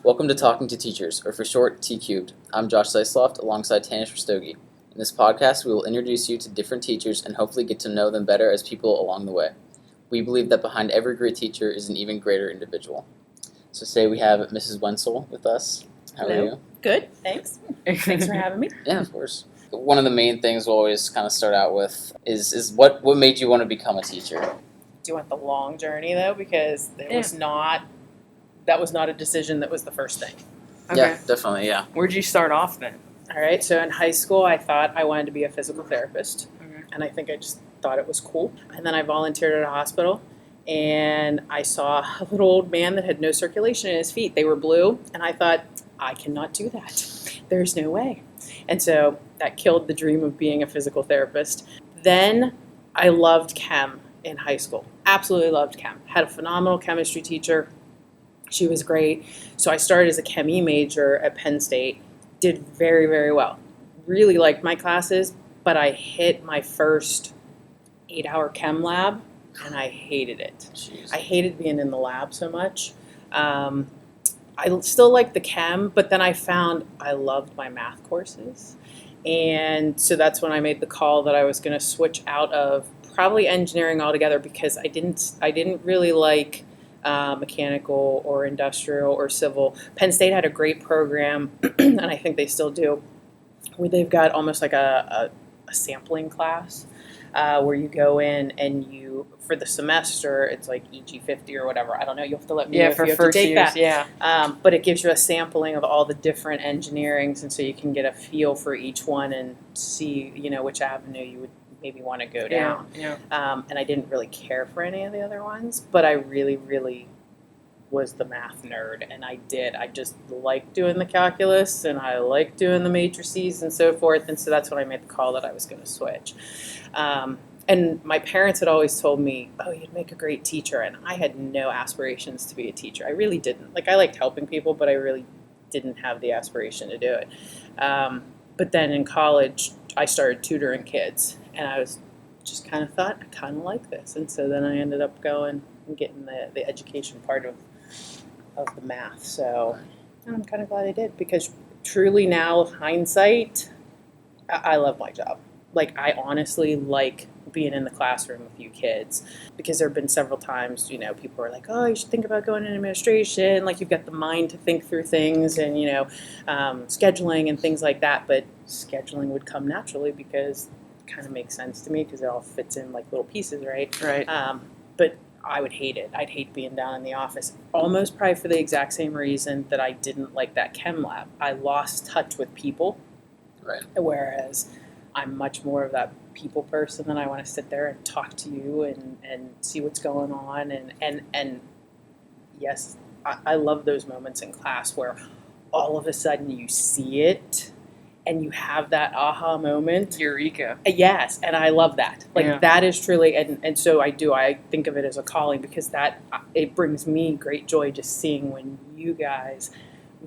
Welcome to Talking to Teachers, or for short, T-Cubed. I'm Josh Seisloft alongside Tanish Rastogi. In this podcast, we will introduce you to different teachers and hopefully get to know them better as people along the way. We believe that behind every great teacher is an even greater individual. So today we have Mrs. Wentzel with us. How Hello. are you? Good, thanks. Thanks for having me. Yeah, of course. One of the main things we'll always kind of start out with is what made you want to become a teacher? Do you want the long journey though? Because that was not a decision that was the first thing. Okay. Yeah, definitely, yeah. Where'd you start off then? All right, so in high school I thought I wanted to be a physical therapist. Okay. And I think I just thought it was cool. And then I volunteered at a hospital and I saw a little old man that had no circulation in his feet. They were blue and I thought, I cannot do that. There's no way. And so that killed the dream of being a physical therapist. Then I loved chem in high school. Absolutely loved chem. Had a phenomenal chemistry teacher. She was great. So I started as a Chem-E major at Penn State. Did very, very well. Really liked my classes, but I hit my first 8-hour chem lab and I hated it. Jeez. I hated being in the lab so much. I still liked the chem, but then I found I loved my math courses. And so that's when I made the call that I was going to switch out of probably engineering altogether because I didn't really like mechanical or industrial or civil. Penn State had a great program, and I think they still do, where they've got almost like a sampling class where you go in and you, for the semester, it's like EG 50 or whatever. I don't know. You'll have to let me know if for you have to first take years, that. yeah. But it gives you a sampling of all the different engineerings, and so you can get a feel for each one and see, which avenue you would maybe want to go down. Yeah. And I didn't really care for any of the other ones, but I really, really was the math nerd, and I just liked doing the calculus, and I liked doing the matrices and so forth, and so that's when I made the call that I was going to switch. And my parents had always told me, oh, you'd make a great teacher, and I had no aspirations to be a teacher. I really didn't. Like, I liked helping people, but I really didn't have the aspiration to do it. But then in college, I started tutoring kids, and I was just kind of thought, I kind of like this. And so then I ended up going and getting the education part of the math. So I'm kind of glad I did, because truly now, hindsight, I love my job. Like, I honestly like being in the classroom with you kids, because there have been several times, people are like, oh, you should think about going in administration. Like, you've got the mind to think through things and, scheduling and things like that. But scheduling would come naturally because it kind of makes sense to me because it all fits in like little pieces, right? Right. But I would hate it. I'd hate being down in the office, almost probably for the exact same reason that I didn't like that chem lab. I lost touch with people. Right. Whereas I'm much more of that people person, and I want to sit there and talk to you and see what's going on. And yes, I love those moments in class where all of a sudden you see it and you have that aha moment. Eureka. Yes, and I love that. Like, Yeah. that is truly, and so I think of it as a calling, because it brings me great joy just seeing when you guys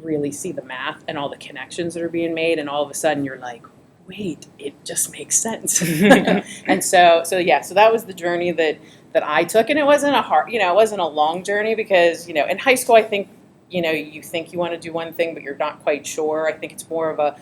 really see the math and all the connections that are being made, and all of a sudden you're like, wait, it just makes sense. And so that was the journey that I took, and it wasn't it wasn't a long journey, because, in high school, I think, you think you want to do one thing, but you're not quite sure. I think it's more of a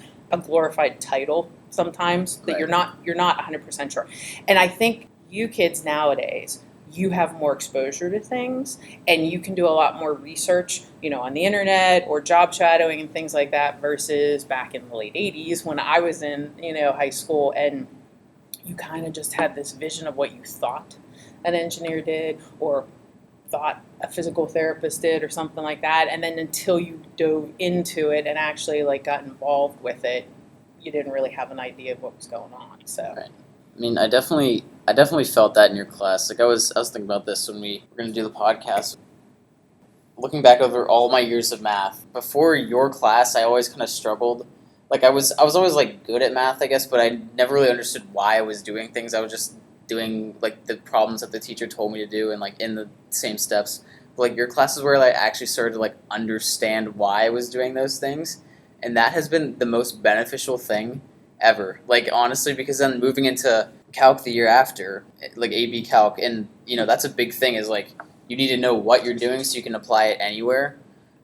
glorified title sometimes that Right. you're not 100% sure. And I think you kids nowadays, you have more exposure to things, and you can do a lot more research, on the internet or job shadowing and things like that, versus back in the late 80s when I was in, high school, and you kind of just had this vision of what you thought an engineer did or thought a physical therapist did or something like that. And then until you dove into it and actually got involved with it, you didn't really have an idea of what was going on. So. Right. I mean, I definitely felt that in your class. Like, I was thinking about this when we were going to do the podcast. Looking back over all my years of math, before your class, I always kind of struggled. Like, I was always good at math, I guess, but I never really understood why I was doing things. I was just doing the problems that the teacher told me to do, and in the same steps. But your classes where I actually started to understand why I was doing those things, and that has been the most beneficial thing ever. Honestly, because then moving into calc the year after, AB calc, and that's a big thing, is you need to know what you're doing so you can apply it anywhere.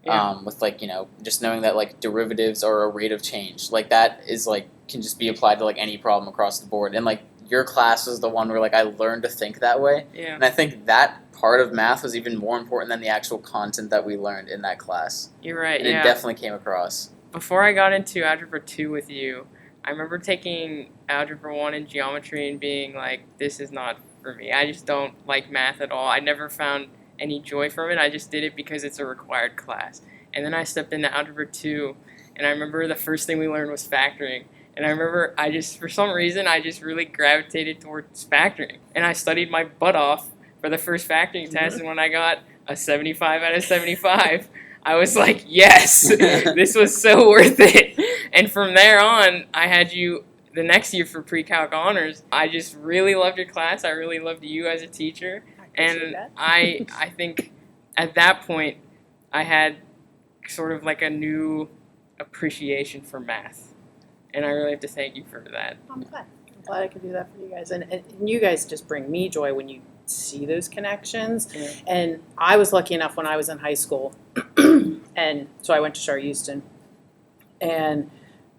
with like, just knowing that like derivatives are a rate of change, like that is like can just be applied to like any problem across the board. And like your class was the one where like I learned to think that way. Yeah. And I think that part of math was even more important than the actual content that we learned in that class. You're right. And it definitely came across. Before I got into Algebra 2 with you, I remember taking Algebra 1 and geometry and being like, this is not for me. I just don't like math at all. I never found any joy from it. I just did it because it's a required class. And then I stepped into Algebra 2, and I remember the first thing we learned was factoring. And I remember for some reason, I just really gravitated towards factoring. And I studied my butt off for the first factoring test, and when I got a 75 out of 75, I was like, yes, this was so worth it. And from there on, I had you the next year for Pre-Calc Honors. I just really loved your class. I really loved you as a teacher. And I think at that point, I had sort of like a new appreciation for math. And I really have to thank you for that. I'm glad I could do that for you guys. And you guys just bring me joy when you see those connections. Yeah. And I was lucky enough when I was in high school, and so I went to Shar Houston, and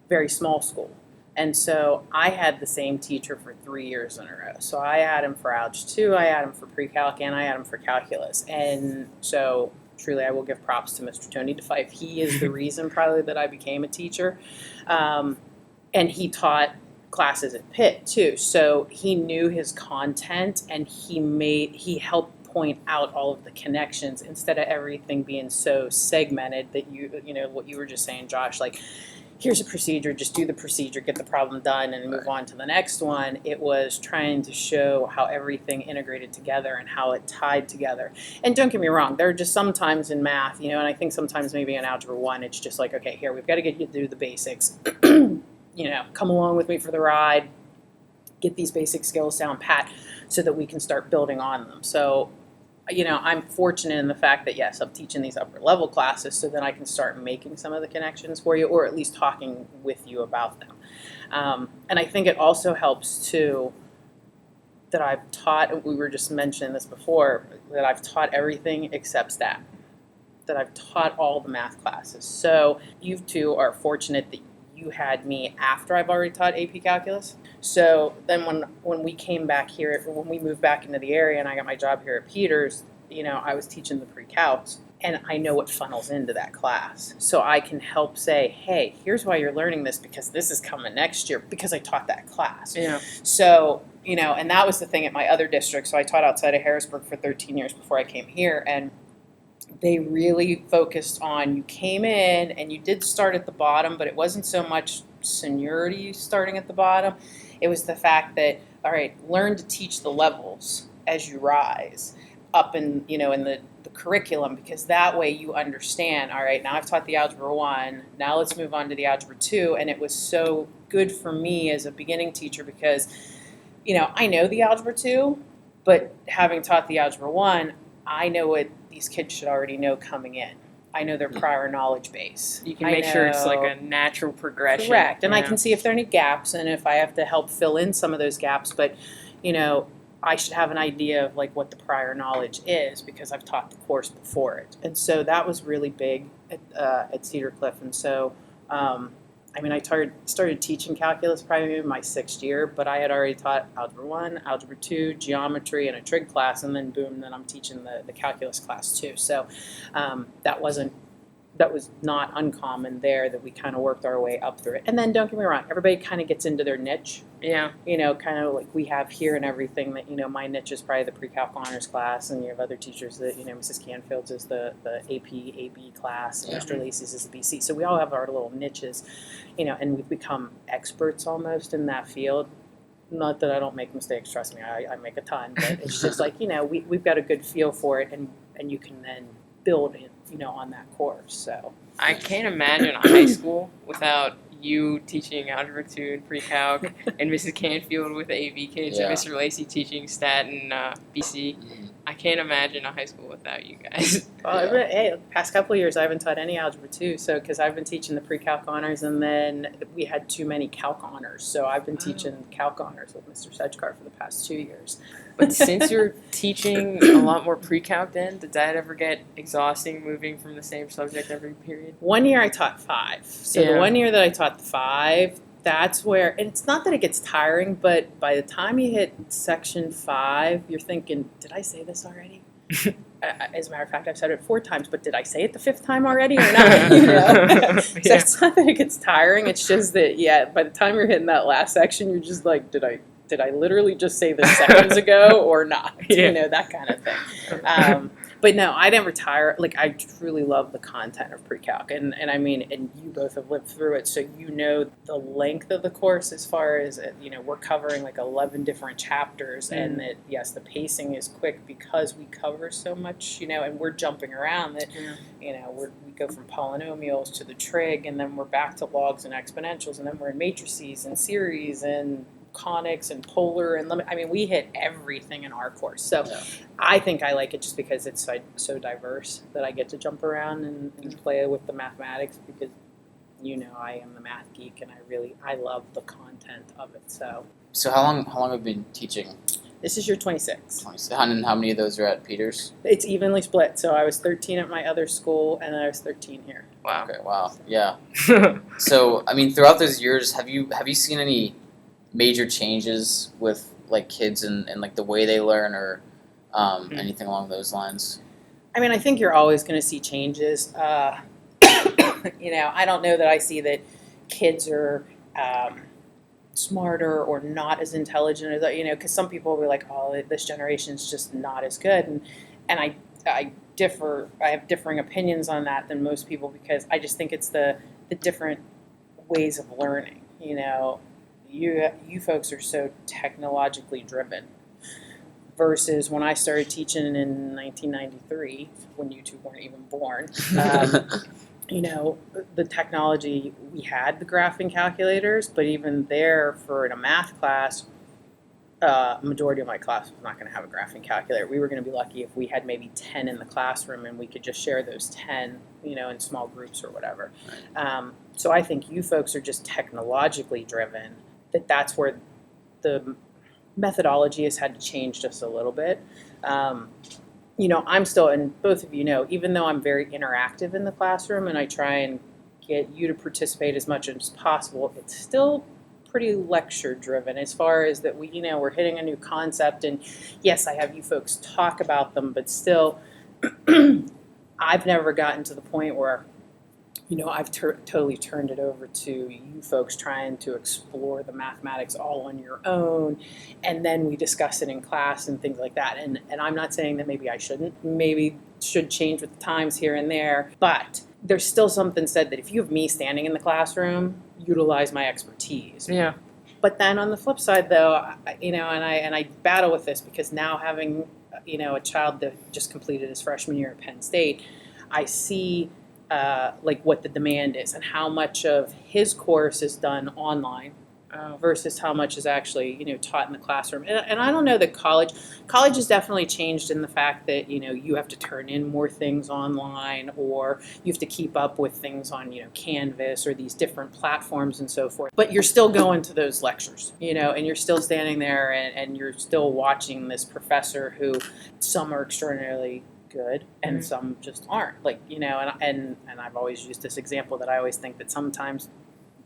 very small school. And so I had the same teacher for 3 years in a row. So I had him for Algebra 2, I had him for Pre-Calc, and I had him for Calculus. And so truly I will give props to Mr. Tony DeFife. He is the reason probably that I became a teacher. And he taught classes at Pitt too. So he knew his content, and he helped point out all of the connections instead of everything being so segmented that what you were just saying, Josh, like, here's a procedure, just do the procedure, get the problem done, and move on to the next one. It was trying to show how everything integrated together and how it tied together. And don't get me wrong, there are just some times in math, and I think sometimes maybe in Algebra 1, it's just like, okay, here, we've got to get you to do the basics. Come along with me for the ride, get these basic skills down pat so that we can start building on them. So, I'm fortunate in the fact that, yes, I'm teaching these upper level classes so that I can start making some of the connections for you, or at least talking with you about them. And I think it also helps too that I've taught, we were just mentioning this before, that I've taught everything except stat, that I've taught all the math classes. So you two are fortunate that you had me after I've already taught AP Calculus. So then when we came back here, when we moved back into the area and I got my job here at Peters, I was teaching the pre-calcs, and I know what funnels into that class. So I can help say, hey, here's why you're learning this, because this is coming next year, because I taught that class. Yeah. So, and that was the thing at my other district. So I taught outside of Harrisburg for 13 years before I came here, and they really focused on, you came in and you did start at the bottom, but it wasn't so much seniority starting at the bottom. It was the fact that, all right, learn to teach the levels as you rise up in the curriculum, because that way you understand, all right, now I've taught the Algebra 1, now let's move on to the Algebra 2. And it was so good for me as a beginning teacher because, I know the Algebra 2, but having taught the Algebra 1, I know what these kids should already know coming in. I know their prior knowledge base. You can make sure it's like a natural progression. Correct. And I can see if there are any gaps and if I have to help fill in some of those gaps. But, I should have an idea of like what the prior knowledge is because I've taught the course before it. And so that was really big at Cedar Cliff. And so, I started teaching calculus probably in my 6th year, but I had already taught Algebra 1, Algebra 2, geometry, and a trig class, and then boom, then I'm teaching the calculus class too. So that was not uncommon there, that we kind of worked our way up through it. And then don't get me wrong, everybody kind of gets into their niche. Yeah. Kind of like we have here and everything that, my niche is probably the Pre-Calc Honors class, and you have other teachers that, Mrs. Canfield's is the AP, AB class, and Mr. Lacey's is the BC. So we all have our little niches, and we've become experts almost in that field. Not that I don't make mistakes, trust me, I make a ton, but it's just like, we've got a good feel for it, and you can then build it, on that course. So I can't imagine a high school without you teaching Algebra 2 and Pre-Calc, and Mrs. Canfield with the AV kids, and Mr. Lacey teaching Stat and BC. I can't imagine a high school without you guys. Well, Yeah. hey, the past couple of years I haven't taught any Algebra 2, so because I've been teaching the pre-calc honors, and then we had too many calc honors, so I've been teaching calc honors with Mr. Sedgkar for the past 2 years. But since you're teaching a lot more pre-calc then, did that ever get exhausting moving from the same subject every period? One year I taught 5, so Yeah. the 1 year that I taught the 5, that's where, and it's not that it gets tiring, but by the time you hit section 5, you're thinking, did I say this already? As a matter of fact, I've said it 4 times, but did I say it the 5th time already or not? You know? So Yeah. it's not that it gets tiring. It's just that, yeah, by the time you're hitting that last section, you're just like, did I literally just say this seconds ago or not? Yeah. You know, that kind of thing. But no, I never tire. Like, I truly love the content of pre-calc. And I mean, and you both have lived through it, so you know the length of the course as far as, you know, we're covering like 11 different chapters. And that, yes, the pacing is quick because we cover so much, you know, and we're jumping around that, Yeah. you know, we go from polynomials to the trig, and then we're back to logs and exponentials, and then we're in matrices and series and conics and polar and limit. I mean, we hit everything in our course. So Yeah. I think I like it just because it's so diverse that I get to jump around and play with the mathematics, because, you know, I am the math geek and I love the content of it. So So how long have you been teaching? this is year 26. And how many of those are at Peters? It's evenly split. So I was 13 at my other school, and then I was 13 here. Wow. Okay, wow, yeah. So I mean, throughout those years, have you seen any major changes with like kids and like the way they learn, or anything along those lines? I mean, I think you're always going to see changes. You know, I don't know that I see that kids are smarter or not as intelligent as, you know, because some people will be like, oh, this generation's just not as good. And I differ. I have differing opinions on that than most people, because I just think it's the different ways of learning. You know, you folks are so technologically driven versus when I started teaching in 1993, when you two weren't even born. You know, the technology, we had the graphing calculators, but even there, for in a math class, majority of my class was not going to have a graphing calculator. We were going to be lucky if we had maybe 10 in the classroom, and we could just share those 10, you know, in small groups or whatever. So I think you folks are just technologically driven, that's where the methodology has had to change just a little bit. You know, I'm still, and both of you know, even though I'm very interactive in the classroom and I try and get you to participate as much as possible, it's still pretty lecture driven as far as that we, you know, we're hitting a new concept, and yes, I have you folks talk about them, but still, I've never gotten to the point where, you know, I've totally turned it over to you folks trying to explore the mathematics all on your own, and then we discuss it in class and things like that. And I'm not saying that maybe I shouldn't, maybe should change with the times here and there, but there's still something said that if you have me standing in the classroom, utilize my expertise. Yeah. But then on the flip side, though, you know, and I battle with this, because now having, you know, a child that just completed his freshman year at Penn State, I see like what the demand is and how much of his course is done online versus how much is actually, you know, taught in the classroom. And I don't know that college has definitely changed in the fact that, you know, you have to turn in more things online, or you have to keep up with things on, you know, Canvas or these different platforms and so forth. But you're still going to those lectures, you know, and you're still standing there and you're still watching this professor who, some are extraordinarily good and some just aren't, like, you know, and I've always used this example that I always think that sometimes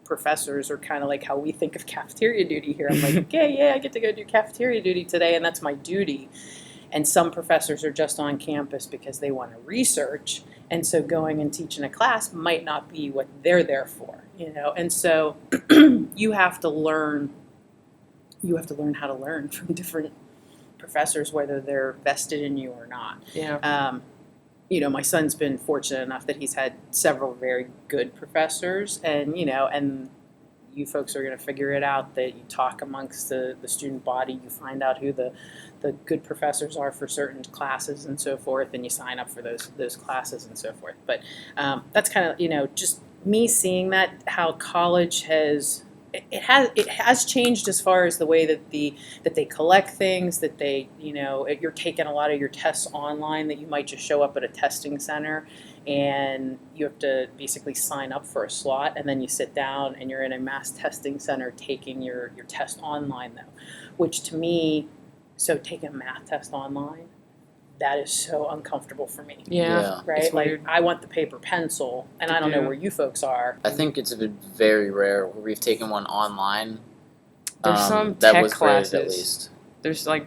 professors are kind of like how we think of cafeteria duty here. I'm like, okay, yeah, I get to go do cafeteria duty today, and that's my duty. And some professors are just on campus because they want to research, and so going and teaching a class might not be what they're there for, you know. And so you have to learn how to learn from different professors, whether they're vested in you or not. Yeah. You know, my son's been fortunate enough that he's had several very good professors, and, you know, and you folks are going to figure it out, that you talk amongst the student body, you find out who the good professors are for certain classes and so forth, and you sign up for those classes and so forth. But that's kind of, you know, just me seeing that, how college has it has changed as far as the way that they collect things, that they, you're taking a lot of your tests online, that you might just show up at a testing center and you have to basically sign up for a slot, and then you sit down and you're in a mass testing center taking your test online, though, which to me, so taking a math test online, that is so uncomfortable for me. Yeah. Right? It's Like, weird. I want the paper pencil, and I don't know where you folks are. I think it's been very rare where we've taken one online. There's some that tech was graded classes. at least. There's like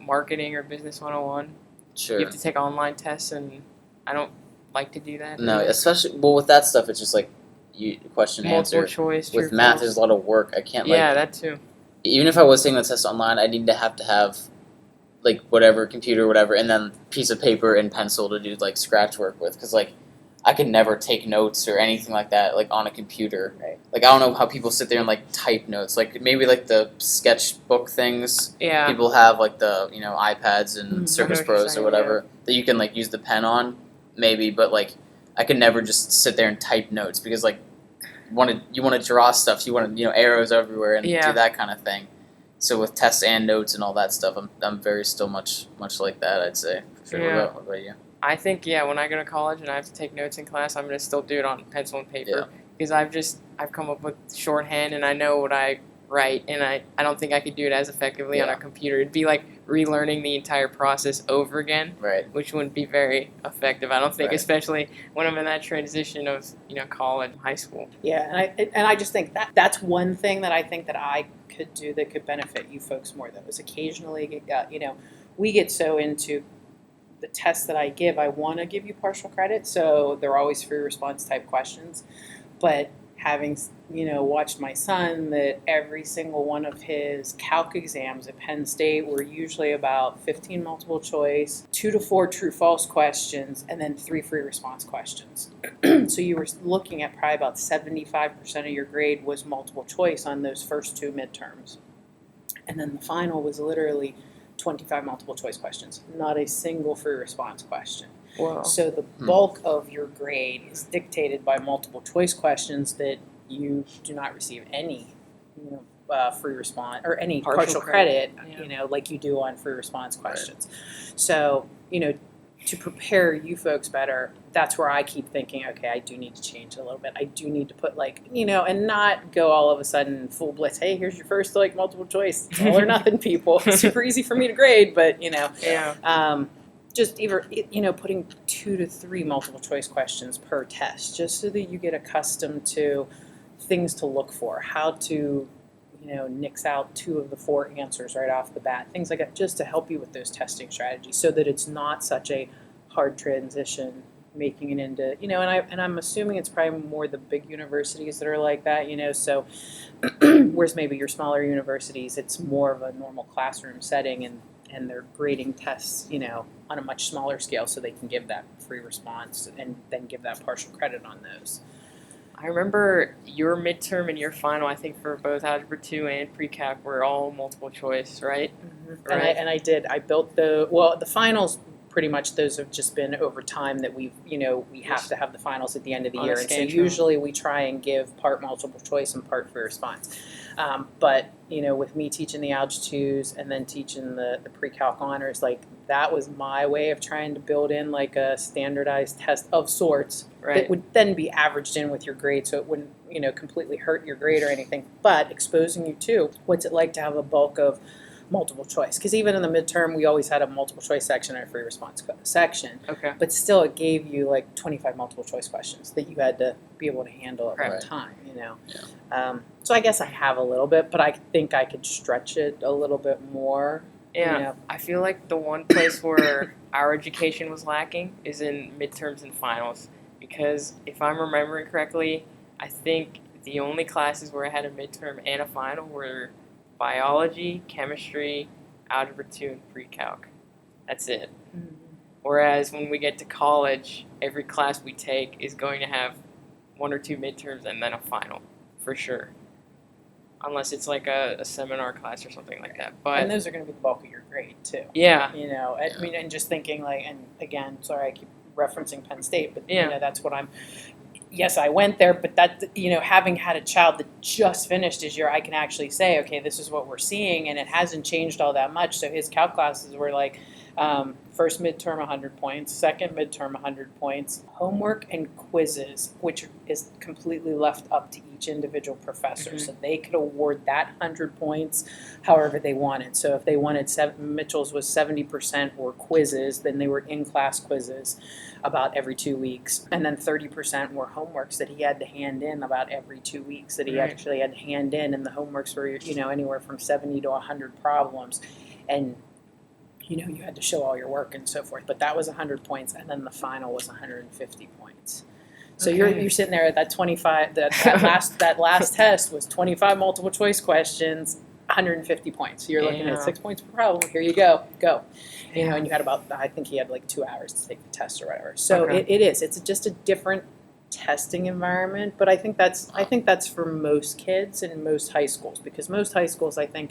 marketing or business 101. Sure. You have to take online tests, and I don't like to do that. No, especially with that stuff, it's just like you question multiple answer. choice. With true, math, false. there's a lot of work. I can't Yeah, that too. even if I was taking the test online, I need to have like whatever computer, whatever, and then piece of paper and pencil to do like scratch work with, because like I could never take notes or anything like that like on a computer. Right. Like I don't know how people sit there and like type notes. Like maybe like the sketchbook things. Yeah. People have like the iPads and Mhm. Surface I know what you're Pros or saying, whatever that you can like use the pen on, maybe, but like I could never just sit there and type notes, because like you want to draw stuff, you want to arrows everywhere and Yeah. do that kind of thing. So with tests and notes and all that stuff, I'm very still much like that, I'd say. For sure. Yeah. What about you? I think when I go to college and I have to take notes in class, I'm gonna still do it on pencil and paper, Yeah. because I've come up with shorthand and I know what I write, and I don't think I could do it as effectively on Yeah. a computer. It'd be like relearning the entire process over again, Right. which wouldn't be very effective. I don't think, Right. especially when I'm in that transition of college, high school. Yeah, and I just think that's one thing that I think that I could do that could benefit you folks more, though, is occasionally, we get so into the tests that I give, I want to give you partial credit, so they're always free response type questions. But having, watched my son, that every single one of his calc exams at Penn State were usually about 15 multiple choice, 2 to 4 true false questions, and then 3 free response questions. So you were looking at probably about 75% of your grade was multiple choice on those first 2 midterms. And then the final was literally 25 multiple choice questions, not a single free response question. Wow. So the bulk of your grade is dictated by multiple choice questions that you do not receive any, free response or any partial credit, Yeah. like you do on free response questions. So, to prepare you folks better, that's where I keep thinking, okay, I do need to change a little bit. I do need to put and not go all of a sudden full blitz. Hey, here's your first multiple choice, it's all or nothing, people. It's super easy for me to grade, but Yeah. just either putting 2 to 3 multiple choice questions per test, just so that you get accustomed to things to look for, how to nix out 2 of the 4 answers right off the bat, things like that, just to help you with those testing strategies, so that it's not such a hard transition making it into and I'm assuming it's probably more the big universities that are like that, so whereas maybe your smaller universities, it's more of a normal classroom setting, and they're grading tests, on a much smaller scale, so they can give that free response and then give that partial credit on those. I remember your midterm and your final, I think for both Algebra II and Pre-Calc, were all multiple choice, right? Mm-hmm. Right. And I did. I built the finals. Pretty much, those have just been over time that we have to have the finals at the end of the On a year, and so scantron. usually we try and give part multiple choice and part free response. But with me teaching the Algebra 2s and then teaching the Pre-Calc honors, like that was my way of trying to build in like a standardized test of sorts Right. that would then be averaged in with your grade, so it wouldn't completely hurt your grade or anything, but exposing you to what's it like to have a bulk of multiple choice, because even in the midterm we always had a multiple choice section and a free response section, Okay. but still it gave you like 25 multiple choice questions that you had to be able to handle at one Right. time, Yeah. So I guess I have a little bit, but I think I could stretch it a little bit more. Yeah. I feel like the one place where our education was lacking is in midterms and finals, because if I'm remembering correctly, I think the only classes where I had a midterm and a final were biology, chemistry, Algebra II, and Pre-Calc. That's it. Mm-hmm. Whereas when we get to college, every class we take is going to have 1 or 2 midterms and then a final, for sure. Unless it's like a seminar class or something like that. But And those are going to be the bulk of your grade too. yeah, I mean, and just thinking and again, sorry, I keep referencing Penn State, but Yeah. that's what I'm. yes, I went there, but that, having had a child that just finished his year, I can actually say, okay, this is what we're seeing, and it hasn't changed all that much. So his calc classes were like, first midterm 100 points, second midterm 100 points, homework and quizzes, which is completely left up to each individual professor. So they could award that 100 points however they wanted. So if they wanted, Mitchell's was 70% were quizzes, then they were in-class quizzes about every 2 weeks. And then 30% were homeworks that he had to hand in about every 2 weeks that he actually had to hand in. And the homeworks were, anywhere from 70 to 100 problems. And you had to show all your work and so forth, but that was 100 points, and then the final was 150 points. So you're sitting there at that 25. That last test was 25 multiple choice questions, 150 points. So you're looking at 6 points per problem. Here you go. And you had I think he had like 2 hours to take the test or whatever. So it's just a different testing environment, but I think that's for most kids in most high schools, because most high schools, I think,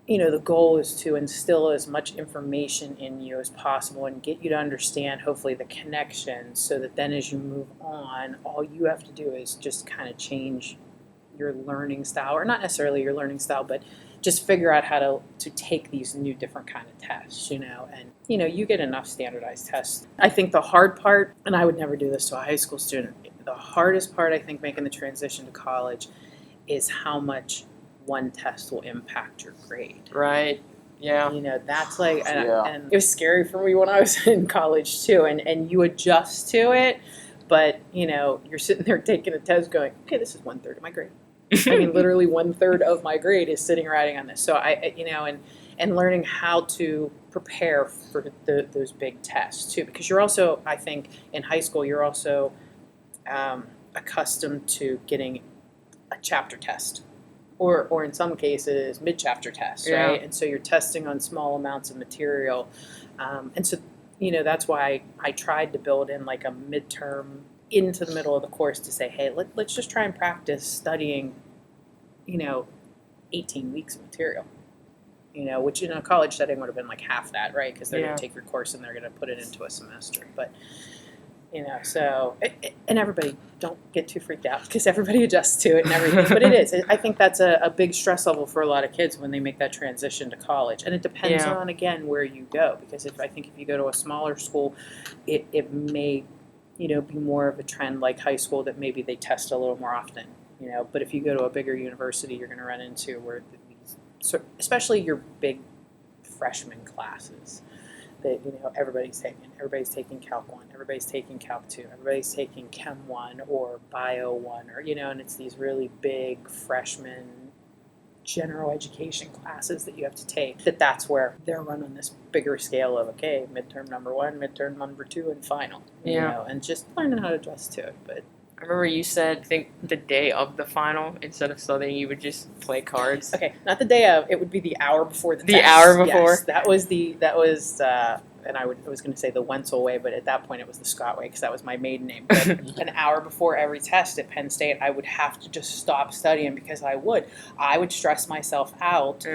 the goal is to instill as much information in you as possible and get you to understand, hopefully, the connections, so that then as you move on, all you have to do is just kind of change your learning style, or not necessarily your learning style, but just figure out how to take these new different kind of tests, and, you get enough standardized tests. I think the hard part, and I would never do this to a high school student, the hardest part, I think, making the transition to college is how much one test will impact your grade. Right. Yeah. That's like, and it was scary for me when I was in college too, and you adjust to it, but you're sitting there taking a test going, okay, this is 1/3 of my grade. I mean, literally 1/3 of my grade is sitting writing on this. So and learning how to prepare for those big tests too, because you're also, I think, in high school, you're also accustomed to getting a chapter test. Or in some cases, mid-chapter tests, right? And so you're testing on small amounts of material. And so, that's why I tried to build in like a midterm into the middle of the course to say, hey, let's just try and practice studying, 18 weeks of material. Which in a college setting would have been like half that, right? Because they're going to take your course and they're going to put it into a semester. But so, and everybody, don't get too freaked out, because everybody adjusts to it and everything, but it is. I think that's a big stress level for a lot of kids when they make that transition to college. And it depends on, again, where you go, because if you go to a smaller school, it may, be more of a trend like high school, that maybe they test a little more often, but if you go to a bigger university, you're going to run into where, especially your big freshman classes, that everybody's taking Calc 1, everybody's taking Calc 2, everybody's taking Chem 1 or Bio 1, or and it's these really big freshman general education classes that you have to take. That's where they're running this bigger scale of, okay, midterm number 1, midterm number 2, and final. And just learning how to adjust to it. But I remember you said, I think, the day of the final, instead of studying, you would just play cards. Okay, not the day of. It would be the hour before the test. The hour before? Yes, that was, and I was going to say the Wentzel way, but at that point it was the Scott way, because that was my maiden name. But an hour before every test at Penn State, I would have to just stop studying, because I would stress myself out.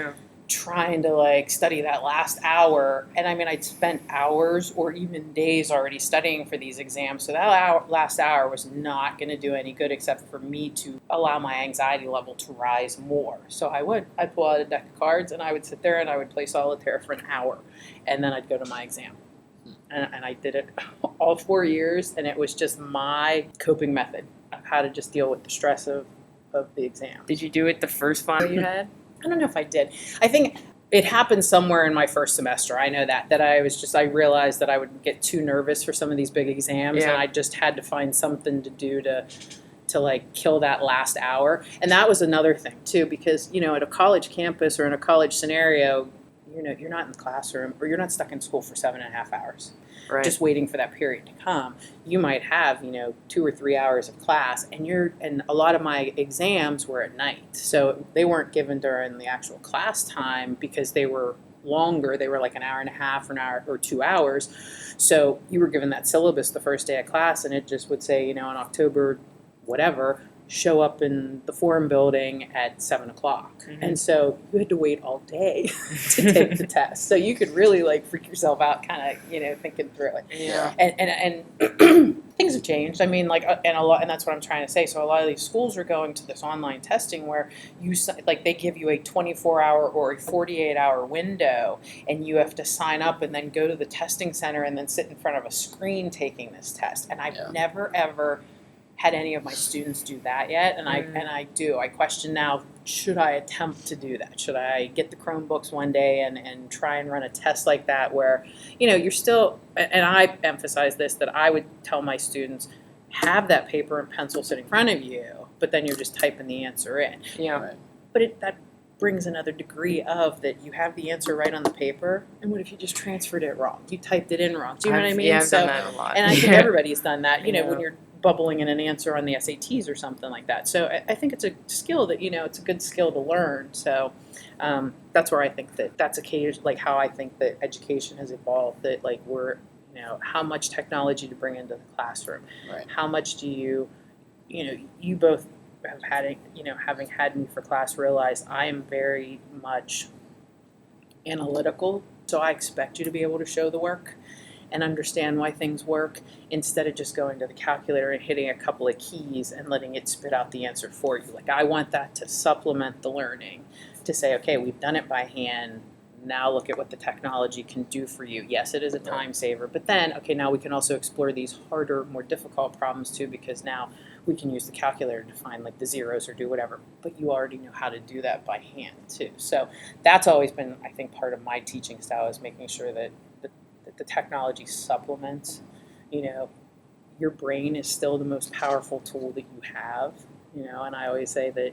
Trying to study that last hour, and I'd spent hours or even days already studying for these exams, so that last hour was not going to do any good, except for me to allow my anxiety level to rise more. So I'd pull out a deck of cards, and I would sit there and I would play solitaire for an hour, and then I'd go to my exam. And I did it all 4 years, and it was just my coping method of how to just deal with the stress of the exam. Did you do it the first final you had? I don't know if I did. I think it happened somewhere in my first semester. I know that I realized that I would get too nervous for some of these big exams, and I just had to find something to do to kill that last hour. And that was another thing too, because at a college campus or in a college scenario, you're not in the classroom, or you're not stuck in school for 7.5 hours. Right. Just waiting for that period to come. You might have 2 or 3 hours of class, and a lot of my exams were at night, so they weren't given during the actual class time, because they were longer. They were like an hour and a half, or an hour or 2 hours. So you were given that syllabus the first day of class, and it just would say, in October, whatever, show up in the Forum building at 7 o'clock. Mm-hmm. And so you had to wait all day to take the test. So you could really freak yourself out, kind of, thinking through it. Yeah. And I think things have changed. I mean, like, and that's what I'm trying to say. So a lot of these schools are going to this online testing where they give you a 24-hour or a 48-hour window, and you have to sign up and then go to the testing center and then sit in front of a screen taking this test. And I've never ever had any of my students do that yet, and I question now, should I attempt to do that? Should I get the Chromebooks one day and try and run a test like that where, you're still, and I emphasize this, that I would tell my students, have that paper and pencil sitting in front of you, but then you're just typing the answer in. Yeah. Right. But that brings another degree of that you have the answer right on the paper, and what if you just transferred it wrong? You typed it in wrong. Do you know what I mean? Yeah, I've done that a lot. And I think everybody's done that, Yeah. when you're bubbling in an answer on the SATs or something like that. So I think it's a skill that, it's a good skill to learn. So that's where I think that's like how I think that education has evolved, that like we're, how much technology to bring into the classroom. Right. How much do you both have had, having had me for class, realize I am very much analytical. So I expect you to be able to show the work and understand why things work, instead of just going to the calculator and hitting a couple of keys and letting it spit out the answer for you. Like, I want that to supplement the learning, to say, okay, we've done it by hand, now look at what the technology can do for you. Yes, it is a time saver, but then, okay, now we can also explore these harder, more difficult problems too, because now we can use the calculator to find like the zeros or do whatever, but you already know how to do that by hand too. So that's always been, I think, part of my teaching style, is making sure that the technology supplements, your brain is still the most powerful tool that you have, and I always say that,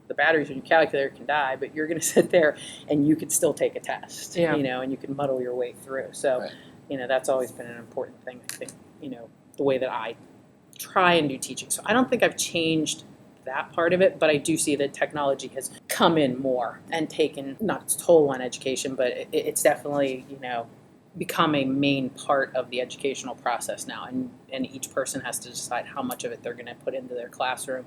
the batteries in your calculator can die, but you're going to sit there and you could still take a test, and you can muddle your way through. So, Right. That's always been an important thing, I think, the way that I try and do teaching. So I don't think I've changed that part of it, but I do see that technology has come in more and taken not its toll on education, but it's definitely, become a main part of the educational process now, and each person has to decide how much of it they're going to put into their classroom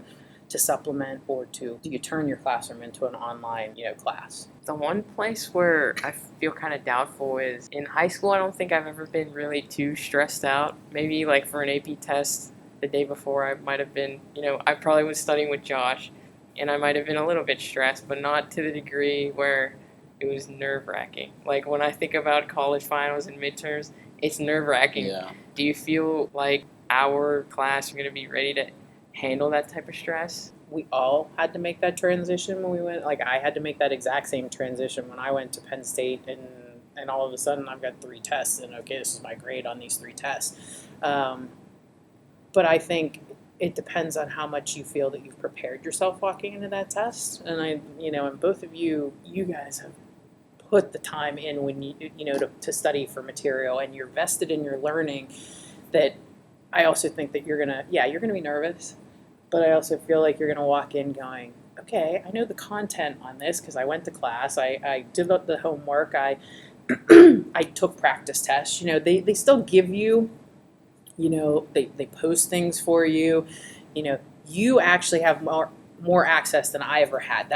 to supplement, or do you turn your classroom into an online class. The one place where I feel kind of doubtful is in high school. I don't think I've ever been really too stressed out. Maybe like for an AP test the day before, I might have been, I probably was studying with Josh, and I might have been a little bit stressed, but not to the degree where it was nerve-wracking. Like, when I think about college finals and midterms, it's nerve-wracking. Yeah. Do you feel like our class are going to be ready to handle that type of stress? We all had to make that transition when we went. Like, I had to make that exact same transition when I went to Penn State, and all of a sudden I've got 3 tests, and okay, this is my grade on these 3 tests. But I think it depends on how much you feel that you've prepared yourself walking into that test. And and both of you guys have put the time in when you to study for material, and you're vested in your learning. That I also think that you're gonna be nervous, but I also feel like you're gonna walk in going, okay, I know the content on this because I went to class, I did the homework, I I took practice tests. They still give you, they post things for you. You actually have more access than I ever had.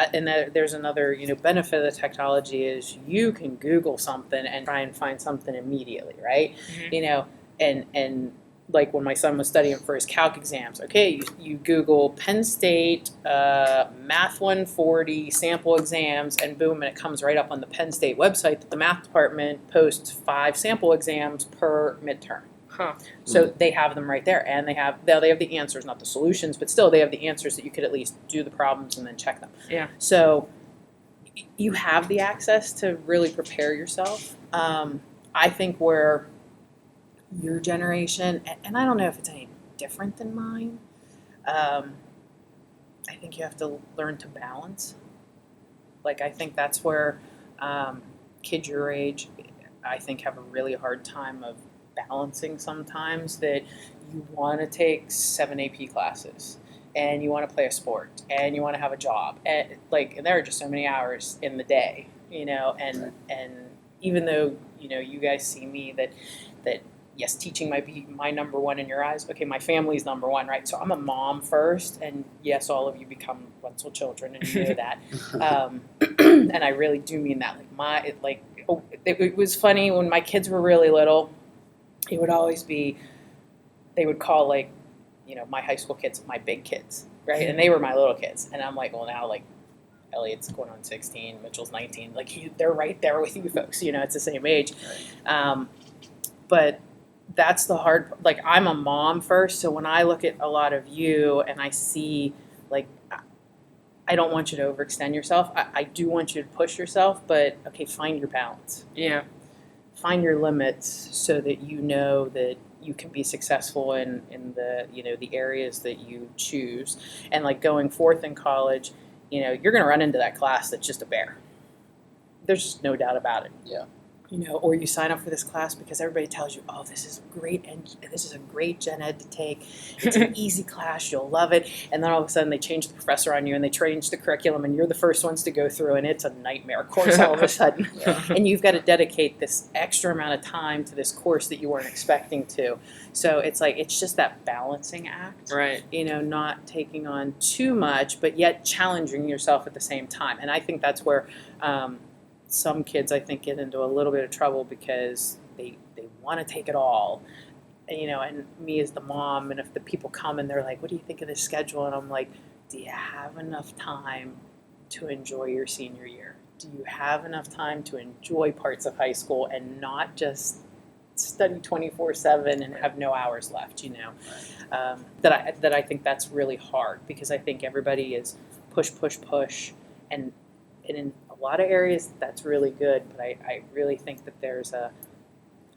There's another, benefit of the technology is you can Google something and try and find something immediately, right? Mm-hmm. And like when my son was studying for his calc exams, okay, you Google Penn State Math 140 sample exams, and boom, and it comes right up on the Penn State website that the math department posts 5 sample exams per midterm. Huh. So they have them right there, and they have the answers, not the solutions, but still they have the answers that you could at least do the problems and then check them. Yeah. So you have the access to really prepare yourself. I think where your generation, and I don't know if it's any different than mine, I think you have to learn to balance. Like, I think that's where kids your age, I think, have a really hard time of balancing sometimes, that you want to take 7 AP classes, and you want to play a sport, and you want to have a job, and there are just so many hours in the day, and even though you guys see me that yes, teaching might be my number one in your eyes. Okay, my family's number one, right? So I'm a mom first, and yes, all of you become Wentzel children, and you know that. And I really do mean that. It was funny when my kids were really little. It would always be, they would call, like, my high school kids my big kids, right? And they were my little kids. And I'm like, well, now, like, Elliot's going on 16, Mitchell's 19. Like, they're right there with you folks. It's the same age. Right. But that's the hard, like, I'm a mom first. So when I look at a lot of you and I see, like, I don't want you to overextend yourself. I do want you to push yourself, but okay, find your balance. Yeah. Find your limits so that you know that you can be successful in the, the areas that you choose. And like going forth in college, you're going to run into that class that's just a bear. There's just no doubt about it. Yeah. Or you sign up for this class because everybody tells you, oh, this is great, and this is a great gen ed to take. It's an easy class, you'll love it. And then all of a sudden they change the professor on you and they change the curriculum and you're the first ones to go through and it's a nightmare course all of a sudden. Yeah. And you've got to dedicate this extra amount of time to this course that you weren't expecting to. So it's like, it's just that balancing act. Right. Not taking on too much, but yet challenging yourself at the same time. And I think that's where some kids, I think, get into a little bit of trouble because they want to take it all. And me as the mom, and if the people come and they're like, what do you think of this schedule? And I'm like, do you have enough time to enjoy your senior year? Do you have enough time to enjoy parts of high school and not just study 24/7 and have no hours left, that I think that's really hard because I think everybody is push, and in a lot of areas that's really good, but I really think that there's a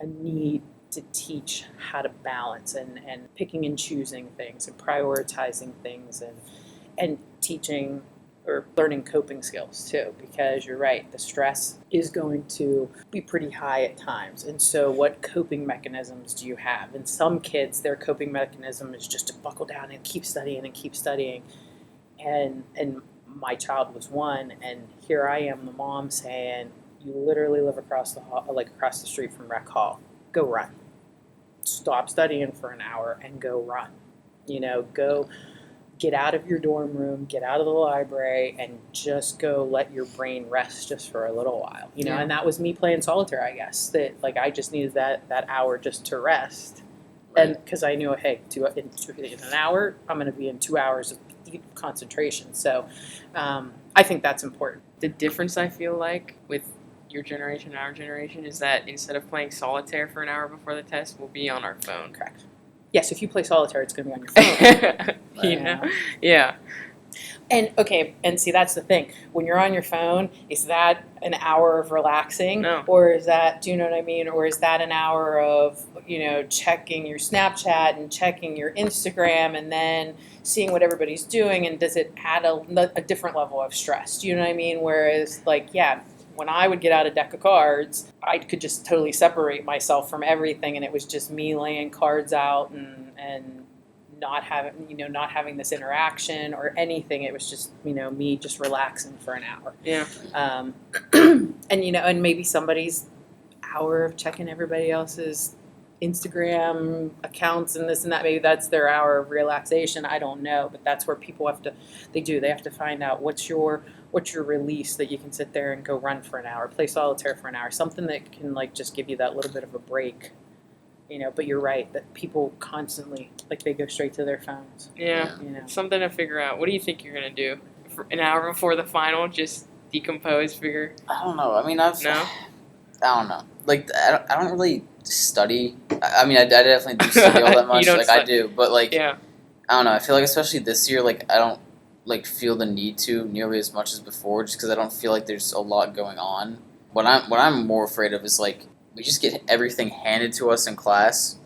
need to teach how to balance and picking and choosing things and prioritizing things and teaching or learning coping skills too, because you're right, the stress is going to be pretty high at times. And so what coping mechanisms do you have? And some kids, their coping mechanism is just to buckle down and keep studying and keep studying. And my child was one, and here I am, the mom, saying, you literally live across the hall, like across the street from Rec Hall. Go run. Stop studying for an hour and go run. Go get out of your dorm room, get out of the library, and just go let your brain rest just for a little while. Yeah. And that was me playing solitaire, I guess. That like I just needed that hour just to rest, and because I knew, hey, in an hour I'm going to be in 2 hours of deep concentration. So I think that's important. The difference I feel like with your generation and our generation is that instead of playing solitaire for an hour before the test, we'll be on our phone. Correct. Yes, if you play solitaire, it's going to be on your phone. Yeah. And see, that's the thing. When you're on your phone, is that an hour of relaxing? No. Or is that, do you know what I mean? Or is that an hour of, checking your Snapchat and checking your Instagram and then seeing what everybody's doing? And does it add a different level of stress? Do you know what I mean? Whereas, when I would get out a deck of cards, I could just totally separate myself from everything, and it was just me laying cards out and not having this interaction or anything. It was just me just relaxing for an hour. Yeah. And maybe somebody's hour of checking everybody else's Instagram accounts and this and that, maybe that's their hour of relaxation. I don't know, but that's where people have to find out what's your release that you can sit there and go run for an hour, play solitaire for an hour, something that can just give you that little bit of a break. But you're right that people constantly they go straight to their phones. Yeah. Something to figure out. What do you think you're gonna do for an hour before the final? Just decompose, figure. I don't know. I mean, I don't know. I don't really study. I mean, I definitely do study all that much. I do, but yeah. I don't know. I feel like especially this year, I don't feel the need to nearly as much as before, just because I don't feel like there's a lot going on. What I'm more afraid of is we just get everything handed to us in class,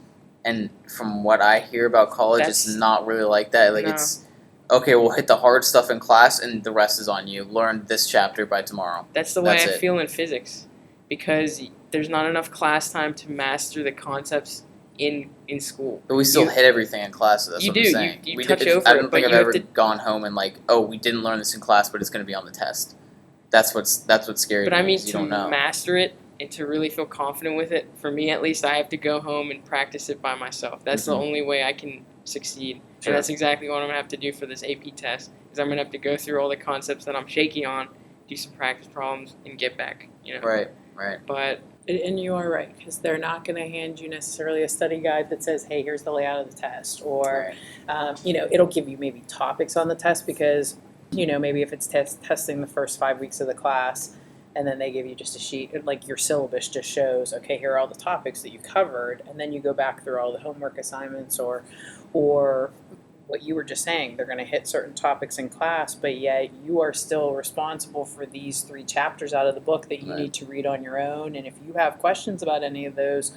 and from what I hear about college, it's not really like that. No. It's okay. We'll hit the hard stuff in class, and the rest is on you. Learn this chapter by tomorrow. That's the way I feel in physics, because there's not enough class time to master the concepts in school. But we still hit everything in class. That's you what do. I'm saying. You touch over I don't it, think but I've ever gone home and we didn't learn this in class, but it's going to be on the test. That's what's scary. But I mean, you don't know. Master it and to really feel confident with it, for me at least, I have to go home and practice it by myself. That's the only way I can succeed. Sure. And that's exactly what I'm going to have to do for this AP test, is I'm going to have to go through all the concepts that I'm shaky on, do some practice problems, and get back. Right. But And you are right, because they're not going to hand you necessarily a study guide that says, hey, here's the layout of the test. Or, it'll give you maybe topics on the test because, maybe if it's testing the first 5 weeks of the class and then they give you just a sheet, like your syllabus just shows, okay, here are all the topics that you covered. And then you go back through all the homework assignments or what you were just saying, they're going to hit certain topics in class, but yet you are still responsible for these 3 chapters out of the book that you need to read on your own. And if you have questions about any of those,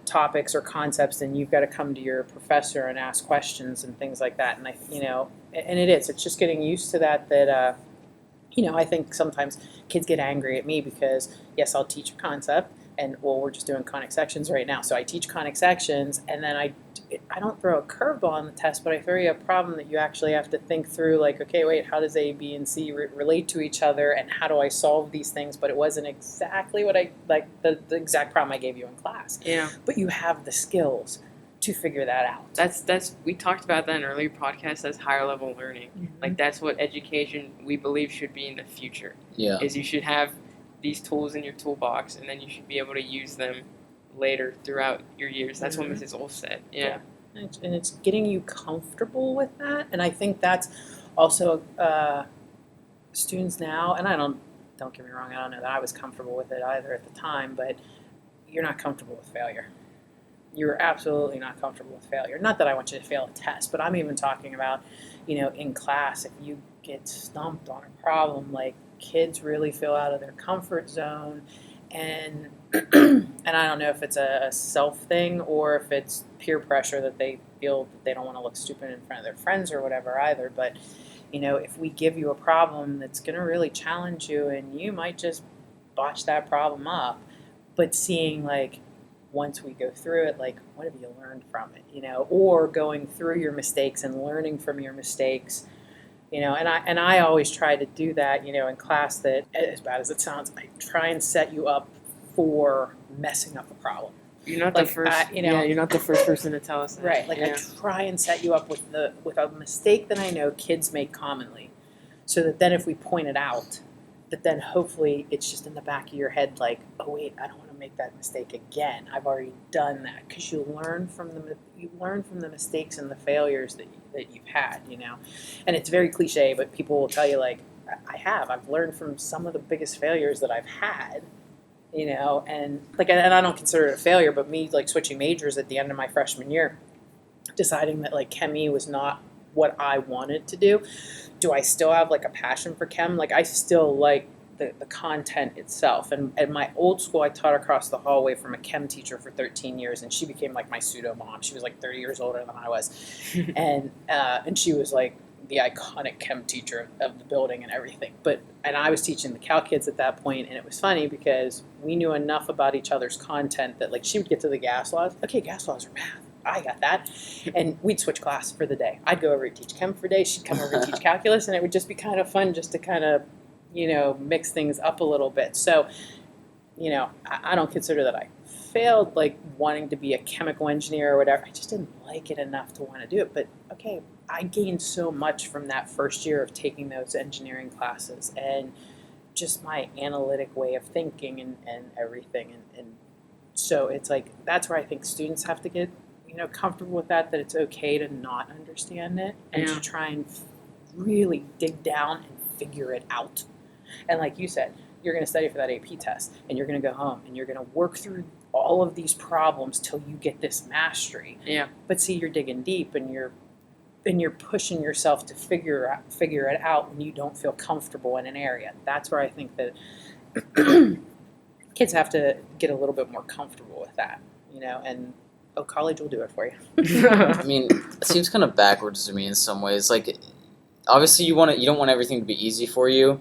topics or concepts, then you've got to come to your professor and ask questions and things like that. And it's just getting used to that, I think sometimes kids get angry at me because, yes, I'll teach a concept, and, well, we're just doing conic sections right now. So I teach conic sections, and then I don't throw a curveball on the test, but I throw you a problem that you actually have to think through, like, okay, wait, how does A, B, and C relate to each other, and how do I solve these things? But it wasn't exactly what the exact problem I gave you in class. Yeah. But you have the skills to figure that out. That's we talked about that in an earlier podcast as higher level learning. Mm-hmm. Like, that's what education we believe should be in the future. Yeah. Is you should have these tools in your toolbox, and then you should be able to use them later throughout your years. That's what Mrs. Olf said. Yeah. And it's getting you comfortable with that. And I think that's also students now, and don't get me wrong, I don't know that I was comfortable with it either at the time, but you're not comfortable with failure. You're absolutely not comfortable with failure. Not that I want you to fail a test, but I'm even talking about, in class, if you get stumped on a problem, like, kids really feel out of their comfort zone, and and I don't know if it's a self thing or if it's peer pressure that they feel that they don't want to look stupid in front of their friends or whatever either. But if we give you a problem that's going to really challenge you, and you might just botch that problem up, but seeing, like, once we go through it, like, what have you learned from it, or going through your mistakes and learning from your mistakes. And I always try to do that, in class, that, as bad as it sounds, I try and set you up for messing up a problem. You're not Like, the first. you're not the first person to tell us that. Right. Like, I try and set you up with a mistake that I know kids make commonly, so that then if we point it out, that then hopefully it's just in the back of your head, like, oh wait, I don't want to make that mistake again. I've already done that, because you learn from the mistakes and the failures that you've had, And it's very cliche, but people will tell you, like, I've learned from some of the biggest failures that I've had, and like, and I don't consider it a failure, but me, like, switching majors at the end of my freshman year, deciding that, like, chemie was not what I wanted to do. Do I still have, like, a passion for chem? Like, I still like the content itself. And at my old school, I taught across the hallway from a chem teacher for 13 years, and she became, like, my pseudo mom. She was, like, 30 years older than I was, and she was, like, the iconic chem teacher of the building and everything. And I was teaching the Cal kids at that point, and it was funny because we knew enough about each other's content that, like, she would get to the gas laws. Okay, gas laws are math. I got that. And we'd switch class for the day. I'd go over and teach chem for a day. She'd come over and teach calculus, and it would just be kind of fun just to kind of, mix things up a little bit. So, I don't consider that I failed, like, wanting to be a chemical engineer or whatever. I just didn't like it enough to want to do it. But, okay, I gained so much from that first year of taking those engineering classes, and just my analytic way of thinking and everything. And so it's like, that's where I think students have to get comfortable with that it's okay to not understand it, and to try and really dig down and figure it out. And like you said, you're going to study for that AP test, and you're going to go home, and you're going to work through all of these problems till you get this mastery. Yeah. But see, you're digging deep, and you're pushing yourself to figure it out when you don't feel comfortable in an area. That's where I think that kids have to get a little bit more comfortable with that, and college will do it for you. I mean, it seems kind of backwards to me in some ways. Like, obviously you don't want everything to be easy for you,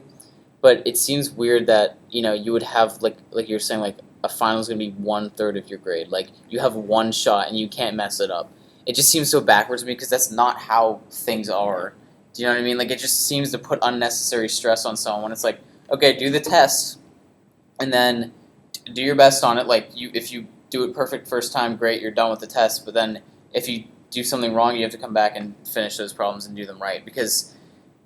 but it seems weird that, you would have, like you're saying, like, a final is going to be 1/3 of your grade. Like, you have one shot and you can't mess it up. It just seems so backwards to me, because that's not how things are. Do you know what I mean? Like, it just seems to put unnecessary stress on someone. It's like, okay, do the test, and then do your best on it. Like, if you do it perfect first time, great, you're done with the test. But then if you do something wrong, you have to come back and finish those problems and do them right, because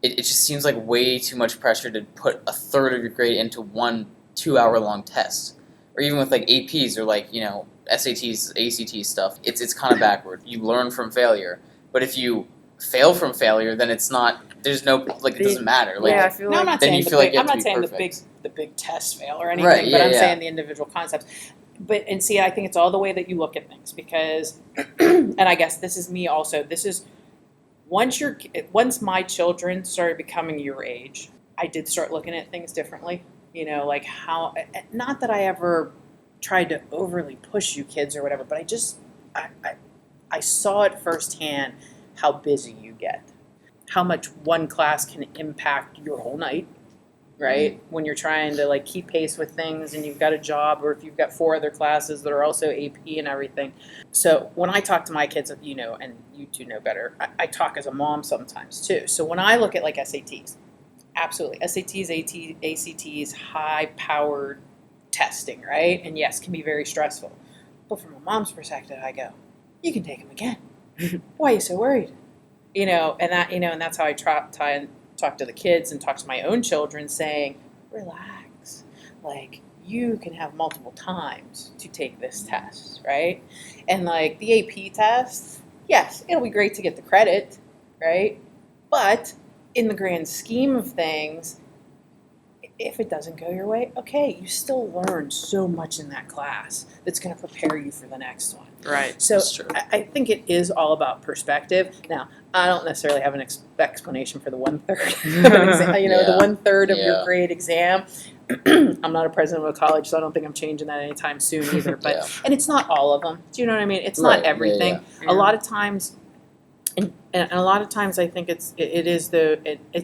it just seems like way too much pressure to put 1/3 of your grade into one 2-hour long test. or even with like APs or like, you know, SATs, ACT stuff, it's kind of backward. You learn from failure, but if you fail from failure, then it's not. There's no like it doesn't matter. Like yeah, I feel No, I'm like not then saying you the feel like big, you I'm have to not be saying perfect. the big test fail or anything, Right, but yeah, I'm yeah. saying the individual concepts. But and see, I think it's all the way that you look at things because, and I guess this is me also. This is once my children started becoming your age, I did start looking at things differently. You know, like how not that I ever tried to overly push you kids or whatever, but I saw it firsthand how busy you get, how much one class can impact your whole night, right? When you're trying to like keep pace with things and you've got a job or if you've got 4 other classes that are also AP and everything. So when I talk to my kids, you know, and you two know better, I talk as a mom sometimes too. So when I look at like SATs, absolutely, SATs, ACTs, high-powered testing, right? And yes, can be very stressful. But from a mom's perspective, I go, you can take them again. Why are you so worried? You know, and that's how I try and talk to the kids and talk to my own children saying, relax. Like, you can have multiple times to take this test, right? And like the AP test, yes, it'll be great to get the credit, right? But in the grand scheme of things, if it doesn't go your way, okay, you still learn so much in that class that's going to prepare you for the next one. right. So That's true. I think it is all about perspective. Now, I don't necessarily have an explanation for the 1/3 of an exam, you know, Yeah. the 1/3 of Yeah. your grade exam. I'm not a president of a college, so I don't think I'm changing that anytime soon either. But Yeah. and it's not all of them. Do you know what I mean? It's Right, not yeah, everything. yeah. A lot of times, and a lot of times, I think it's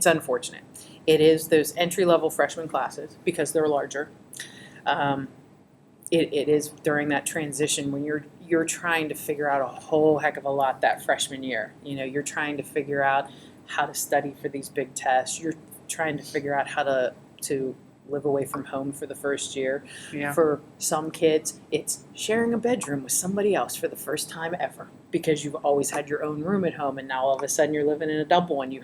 unfortunate. It is those entry level freshman classes because they're larger. It is during that transition when you're trying to figure out a whole heck of a lot that freshman year. You know, you're trying to figure out how to study for these big tests. You're trying to figure out how to live away from home for the first year. Yeah. For some kids, it's sharing a bedroom with somebody else for the first time ever because you've always had your own room at home and now all of a sudden you're living in a double and you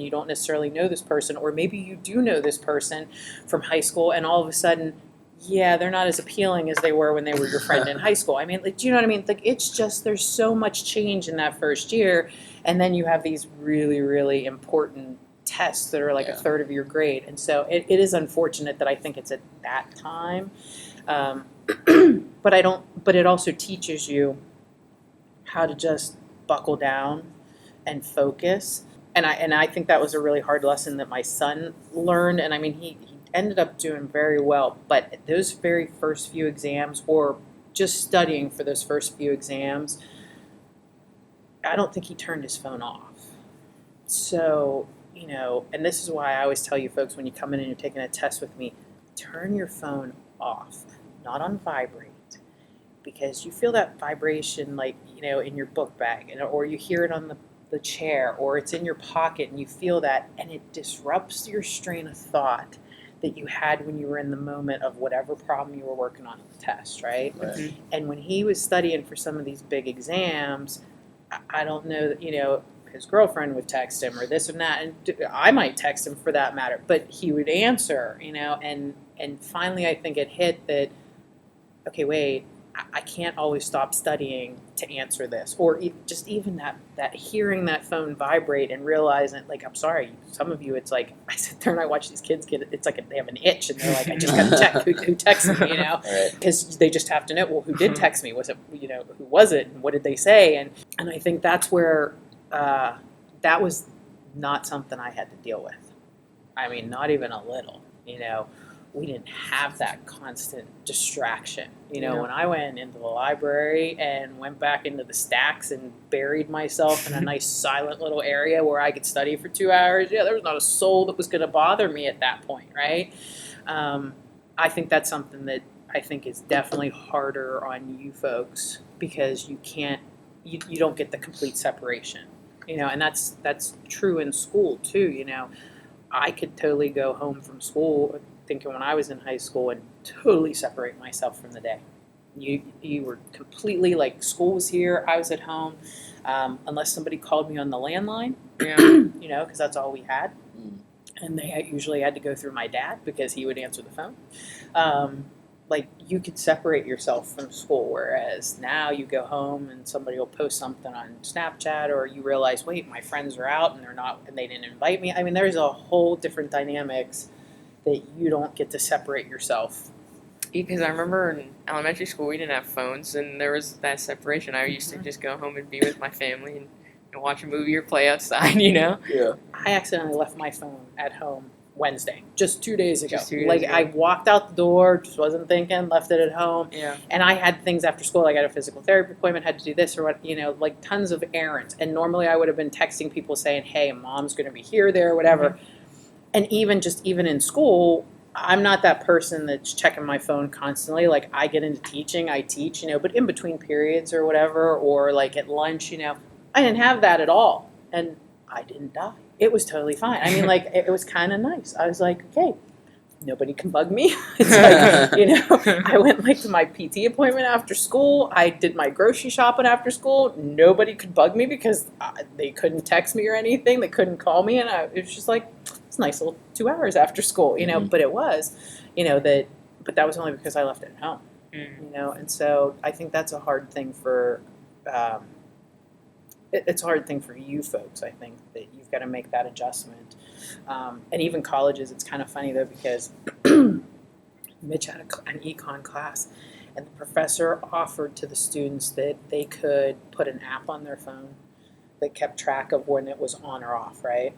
don't necessarily know this person, or maybe you do know this person from high school and all of a sudden, yeah, they're not as appealing as they were when they were your friend in high school. I mean, like, do you know what I mean? Like, it's just, there's so much change in that first year. And then you have these really, really important tests that are like Yeah. a third of your grade. And so it is unfortunate that I think it's at that time. But it also teaches you how to just buckle down and focus. And I think that was a really hard lesson that my son learned. And I mean, he ended up doing very well, but those very first few exams, or just studying for those first few exams, I don't think he turned his phone off. So, you know, and this is why I always tell you folks when you come in and you're taking a test with me, turn your phone off, not on vibrate, because you feel that vibration, like, you know, in your book bag, or you hear it on the chair, or it's in your pocket and you feel that, and it disrupts your strain of thought that you had when you were in the moment of whatever problem you were working on the test, right? Right. And when he was studying for some of these big exams, I don't know that, you know, his girlfriend would text him or this and that, and I might text him for that matter, but he would answer, you know, and finally I think it hit that, okay, wait, I can't always stop studying to answer this, or just even that hearing that phone vibrate and realizing, like, I'm sorry, some of you, it's like, I sit there and I watch these kids it's like they have an itch and they're like, I just got to check who texted me, you know, Right. because they just have to know, well, who did text me? Was it, you know, who was it? And what did they say? And I think that's where that was not something I had to deal with. I mean, not even a little, you know. We didn't have that constant distraction. You know, Yeah. when I went into the library and went back into the stacks and buried myself in a nice silent little area where I could study for 2 hours, yeah, there was not a soul that was going to bother me at that point, right? I think that's something that I think is definitely harder on you folks because you don't get the complete separation, you know, and that's true in school too, you know. I could totally go home from school thinking when I was in high school and totally separate myself from the day. You were completely like, school was here, I was at home, unless somebody called me on the landline, Yeah. you know, because that's all we had. And they usually had to go through my dad because he would answer the phone. like you could separate yourself from school, whereas now you go home and somebody will post something on Snapchat, or you realize, wait, my friends are out and they didn't invite me. I mean, there's a whole different dynamics that you don't get to separate yourself. Because I remember in elementary school we didn't have phones, and there was that separation. I used to just go home and be with my family and watch a movie or play outside, Yeah. I accidentally left my phone at home Wednesday, just 2 days ago. Just 2 days like ago. I walked out the door, just wasn't thinking, left it at home. Yeah. And I had things after school, like I had a physical therapy appointment, had to do this or what, like tons of errands. And normally I would have been texting people saying, hey, mom's going to be here, there, whatever. Mm-hmm. And even in school, I'm not that person that's checking my phone constantly. Like I get into teaching, I teach, but in between periods or whatever, or like at lunch, I didn't have that at all. And I didn't die. It was totally fine. I mean, like, it was kind of nice. I was like, okay, nobody can bug me. It's like, I went like to my PT appointment after school. I did my grocery shopping after school. Nobody could bug me because they couldn't text me or anything. They couldn't call me. And it was just like, it's a nice little 2 hours after school, Mm-hmm. but it was, but that was only because I left it at home, and so I think that's a hard thing for, it's a hard thing for you folks. I think that you've got to make that adjustment. And even colleges, it's kind of funny though, because Mitch had an econ class, and the professor offered to the students that they could put an app on their phone that kept track of when it was on or off, right?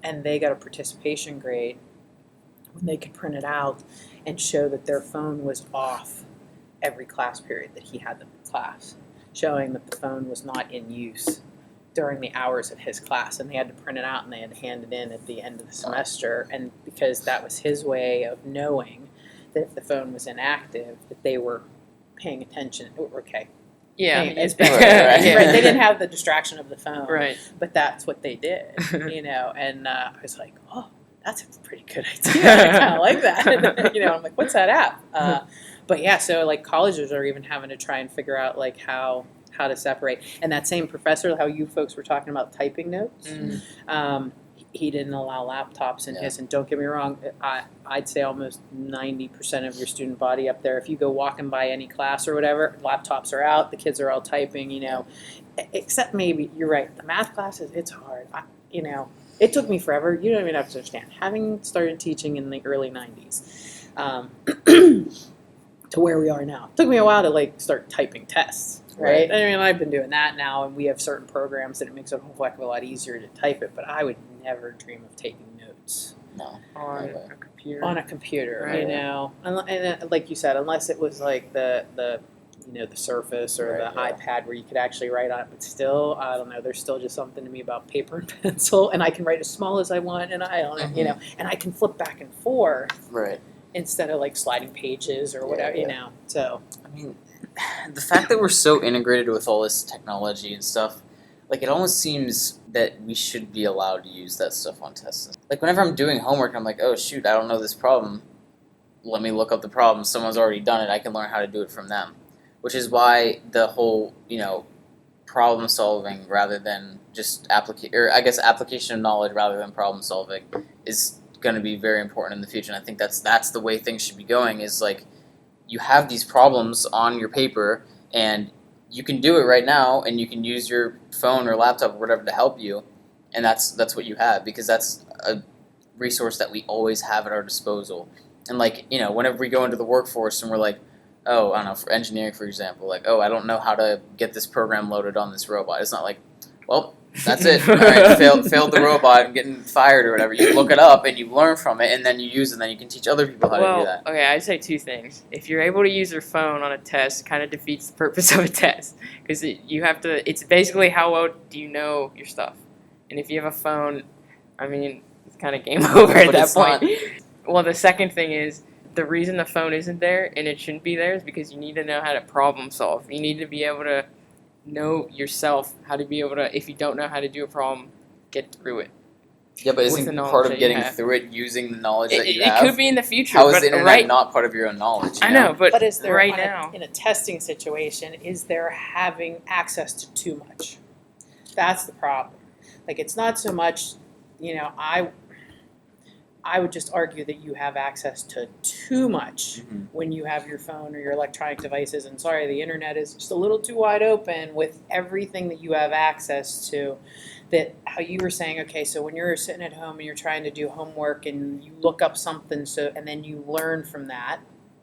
And they got a participation grade when they could print it out and show that their phone was off every class period that he had them in class, showing that the phone was not in use during the hours of his class. And they had to print it out and they had to hand it in at the end of the semester. And because that was his way of knowing that if the phone was inactive, that they were paying attention. Okay. Yeah. It's Right. right. They didn't have the distraction of the phone. Right. But that's what they did, and I was like, oh, that's a pretty good idea. I kind of like that. I'm like, what's that app? But yeah, so like colleges are even having to try and figure out like how to separate. And that same professor, how you folks were talking about typing notes, he didn't allow laptops in his. And don't get me wrong, I'd say almost 90% of your student body up there, if you go walking by any class or whatever, laptops are out, the kids are all typing, except maybe, you're right, the math classes, it's hard. It took me forever. You don't even have to understand. Having started teaching in the early 90s to where we are now, it took me a while to like start typing tests. Right. I mean, I've been doing that now, and we have certain programs that it makes it a whole heck of a lot easier to type it. But I would never dream of taking notes No. On a computer. on a computer, Right. And like you said, unless it was like the Surface or Right, the yeah. iPad where you could actually write on it. But still, I don't know. There's still just something to me about paper and pencil, and I can write as small as I want, and I don't, and I can flip back and forth Right. instead of like sliding pages or whatever, Yeah. So. I mean, the fact that we're so integrated with all this technology and stuff, like it almost seems that we should be allowed to use that stuff on tests. Like whenever I'm doing homework, I'm like, oh shoot, I don't know this problem. Let me look up the problem. Someone's already done it. I can learn how to do it from them. Which is why the whole, problem solving rather than just application of knowledge rather than problem solving is going to be very important in the future. And I think that's the way things should be going. Is like you have these problems on your paper and you can do it right now, and you can use your phone or laptop or whatever to help you, and that's what you have, because that's a resource that we always have at our disposal. And whenever we go into the workforce and we're like, oh, I don't know, for engineering, for example, like, oh, I don't know how to get this program loaded on this robot. It's not like, well, that's it. All right, failed the robot and getting fired or whatever. You look it up and you learn from it, and then you use it, and then you can teach other people how to do that. Okay, I'd say two things. If you're able to use your phone on a test, it kind of defeats the purpose of a test. Because it's basically how well do you know your stuff. And if you have a phone, I mean, it's kind of game over at that point. Well, the second thing is, the reason the phone isn't there, and it shouldn't be there, is because you need to know how to problem solve. You need to be able to know yourself how to be able to, if you don't know how to do a problem, get through it. Yeah, but with isn't the knowledge part that of you getting have. through it using the knowledge that you It have? could be in the future. How is but the internet right, not part of your own knowledge? I know, but is there right now, in a testing situation, is there having access to too much? That's the problem. Like, it's not so much, I would just argue that you have access to too much Mm-hmm. when you have your phone or your electronic devices. And sorry, the internet is just a little too wide open with everything that you have access to. That how you were saying, okay, so when you're sitting at home and you're trying to do homework and you look up something, so and then you learn from that.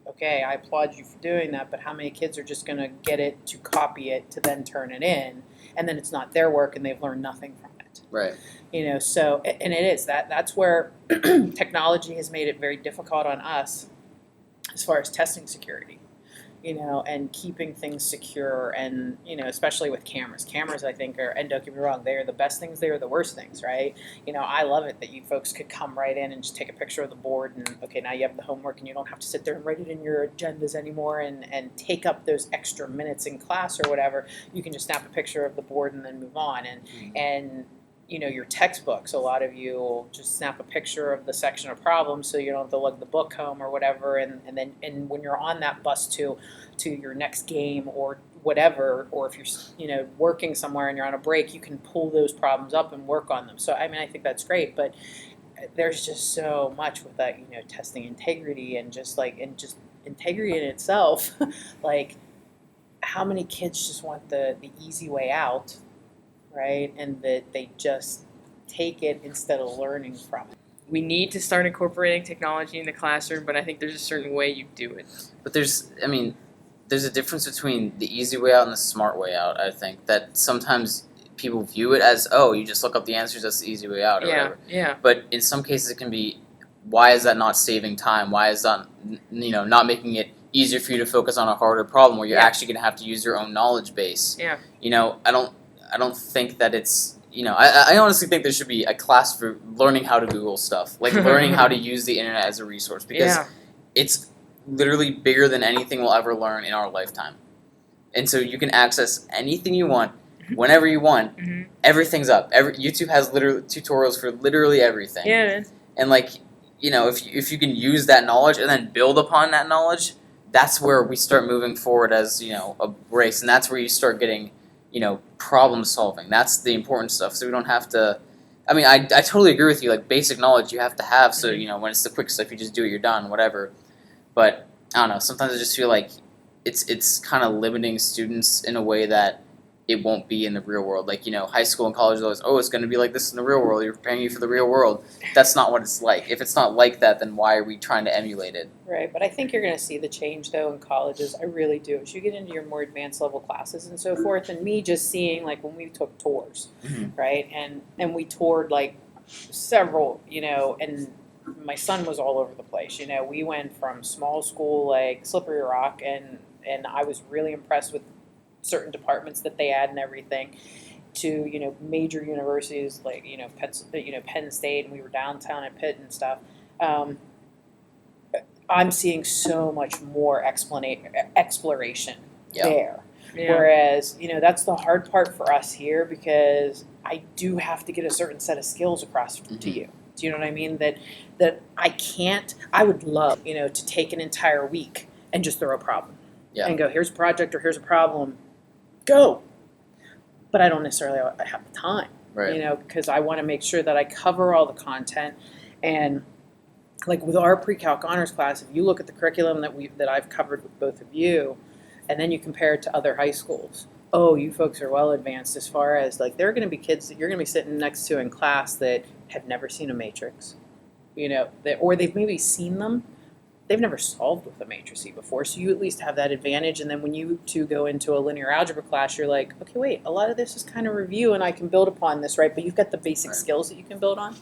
Okay, I applaud you for doing that, but how many kids are just going to get it to copy it to then turn it in, and then it's not their work and they've learned nothing from it. Right. You know, so, and it is that's where technology has made it very difficult on us as far as testing security, you know, and keeping things secure, and, you know, especially with cameras. Cameras, I think, are, and don't get me wrong, they are the best things, they are the worst things, right? You know, I love it that you folks could come right in and just take a picture of the board and, okay, now you have the homework and you don't have to sit there and write it in your agendas anymore and take up those extra minutes in class or whatever. You can just snap a picture of the board and then move on. And you know, your textbooks, a lot of you will just snap a picture of the section of problems so you don't have to lug the book home or whatever, and then when you're on that bus to your next game or whatever, or if you're, you know, working somewhere and you're on a break, you can pull those problems up and work on them. So I mean, I think that's great, but there's just so much with that, you know, testing integrity and just integrity in itself. Like, how many kids just want the easy way out, right? And that they just take it instead of learning from it. We need to start incorporating technology in the classroom, but I think there's a certain way you do it. But there's a difference between the easy way out and the smart way out. I think that sometimes people view it as, oh, you just look up the answers, that's the easy way out, or whatever. Yeah. But in some cases, it can be, why is that not saving time? Why is that, you know, not making it easier for you to focus on a harder problem where you're actually going to have to use your own knowledge base? Yeah. You know, I don't think that it's, you know, I honestly think there should be a class for learning how to Google stuff, like learning how to use the internet as a resource, because it's literally bigger than anything we'll ever learn in our lifetime. And so you can access anything you want, whenever you want. Mm-hmm. Everything's up. YouTube has literally tutorials for literally everything. Yeah, man. And like, you know, if you can use that knowledge and then build upon that knowledge, that's where we start moving forward as, you know, a race, and that's where you start getting, you know, problem solving. That's the important stuff. So we don't have to. I mean, I totally agree with you. Like, basic knowledge you have to have. So, you know, when it's the quick stuff, you just do it, you're done, whatever. But I don't know. Sometimes I just feel like it's kind of limiting students in a way that it won't be in the real world. Like, you know, high school and college is always, oh, it's going to be like this in the real world. You're preparing you for the real world. That's not what it's like. If it's not like that, then why are we trying to emulate it? Right, but I think you're going to see the change, though, in colleges. I really do. As you get into your more advanced level classes and so forth, and me just seeing, like, when we took tours, right, and we toured, like, several, you know, and my son was all over the place. You know, we went from small school, like, Slippery Rock, and I was really impressed with certain departments that they had and everything, to, you know, major universities like, you know, Penn State, and we were downtown at Pitt and stuff. I'm seeing so much more exploration there. Yeah. Whereas, you know, that's the hard part for us here, because I do have to get a certain set of skills across to you. Do you know what I mean? That I would love, you know, to take an entire week and just throw a problem. Yeah. And go, here's a project or here's a problem. Go. But I don't necessarily have the time, Right. you know, because I want to make sure that I cover all the content. And like with our pre-calc honors class, if you look at the curriculum that I've covered with both of you, and then you compare it to other high schools, oh, you folks are well advanced as far as, like, there are going to be kids that you're going to be sitting next to in class that have never seen a matrix, you know, or they've maybe seen them. They've never solved with a matrice before, so you at least have that advantage. And then when you two go into a linear algebra class, you're like, okay, wait, a lot of this is kind of review, and I can build upon this, right? But you've got the basic skills that you can build on.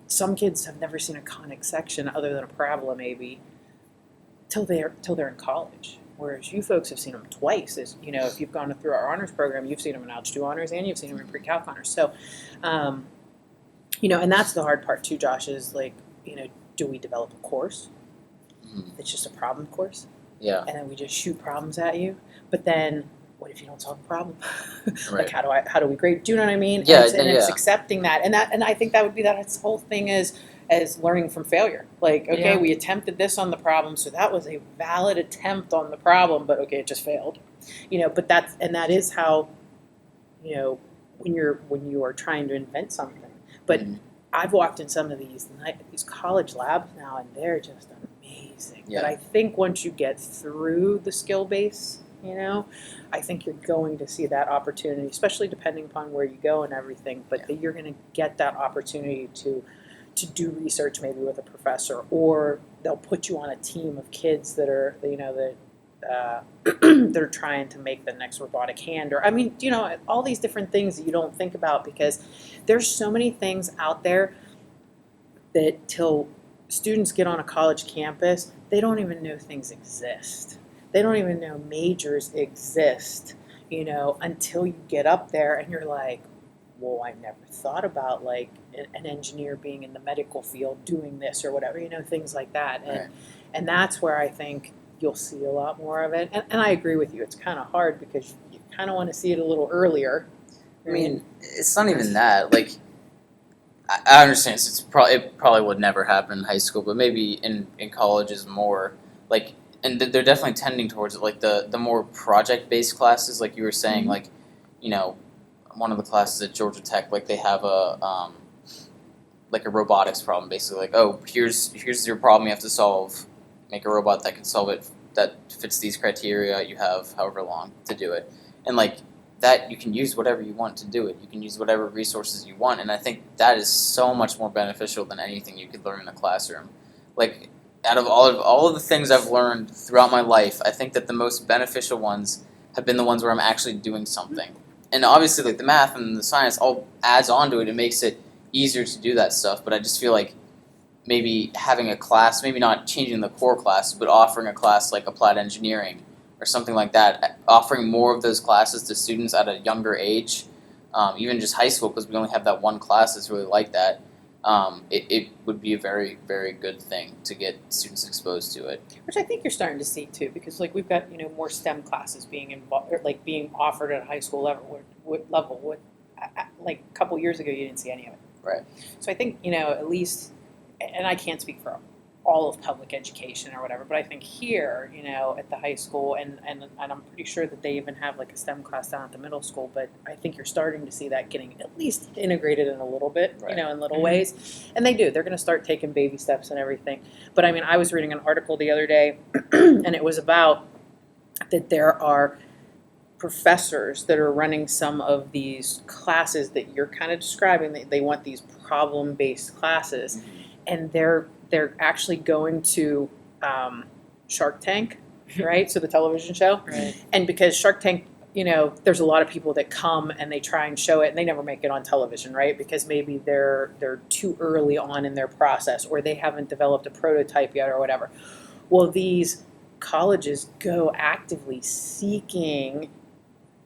Some kids have never seen a conic section other than a parabola, maybe, till they're in college. Whereas you folks have seen them twice. As you know, if you've gone through our honors program, you've seen them in Algebra II honors and you've seen them in pre-calc honors. So, you know, and that's the hard part too, Josh, is like, you know, do we develop a course? It's just a problem course? Yeah. And then we just shoot problems at you. But then what if you don't solve the problem? Right. Like, how do we grade? Do you know what I mean? Yeah, And it's accepting that. And I think that would be that whole thing as learning from failure. Like, okay, we attempted this on the problem, so that was a valid attempt on the problem, but okay, it just failed. You know, but that is how, you know, when you are trying to invent something. But I've walked in some of these college labs now, and they're just amazing. Yeah. But I think once you get through the skill base, I think you're going to see that opportunity, especially depending upon where you go and everything. But that you're going to get that opportunity to do research maybe with a professor, or they'll put you on a team of kids that are that are trying to make the next robotic hand, or all these different things that you don't think about, because there's so many things out there that till students get on a college campus, they don't even know things exist. They don't even know majors exist, until you get up there and you're like, well, I never thought about like an engineer being in the medical field doing this or whatever, things like that. And that's where I think you'll see a lot more of it. And I agree with you. It's kind of hard because you kind of want to see it a little earlier. I mean, it's not even that. Like, I understand it probably would never happen in high school, but maybe in colleges more. Like, and they're definitely tending towards it. Like the more project-based classes, like you were saying, like, one of the classes at Georgia Tech, like they have a robotics problem, basically. Like, oh, here's your problem you have to solve. Make a robot that can solve it, that fits these criteria. You have however long to do it. And like that, you can use whatever you want to do it. You can use whatever resources you want. And I think that is so much more beneficial than anything you could learn in a classroom. Like, out of all of the things I've learned throughout my life, I think that the most beneficial ones have been the ones where I'm actually doing something. And obviously, like, the math and the science all adds on to it. It makes it easier to do that stuff. But I just feel like maybe having a class, maybe not changing the core class, but offering a class like applied engineering or something like that, offering more of those classes to students at a younger age, even just high school, because we only have that one class that's really like that, it would be a very, very good thing to get students exposed to it. Which I think you're starting to see too, because like we've got more STEM classes being involved, or like being offered at a high school level. Like a couple years ago, you didn't see any of it. Right. So I think at least. And I can't speak for all of public education or whatever, but I think here, at the high school, and I'm pretty sure that they even have like a STEM class down at the middle school, but I think you're starting to see that getting at least integrated in a little bit, Right. In little ways. And they do. They're going to start taking baby steps and everything. But I mean, I was reading an article the other day, and it was about that there are professors that are running some of these classes that you're kind of describing. They want these problem-based classes. And they're actually going to Shark Tank, right? So the television show. Right. And because Shark Tank, there's a lot of people that come and they try and show it, and they never make it on television, right? Because maybe they're too early on in their process, or they haven't developed a prototype yet, or whatever. Well, these colleges go actively seeking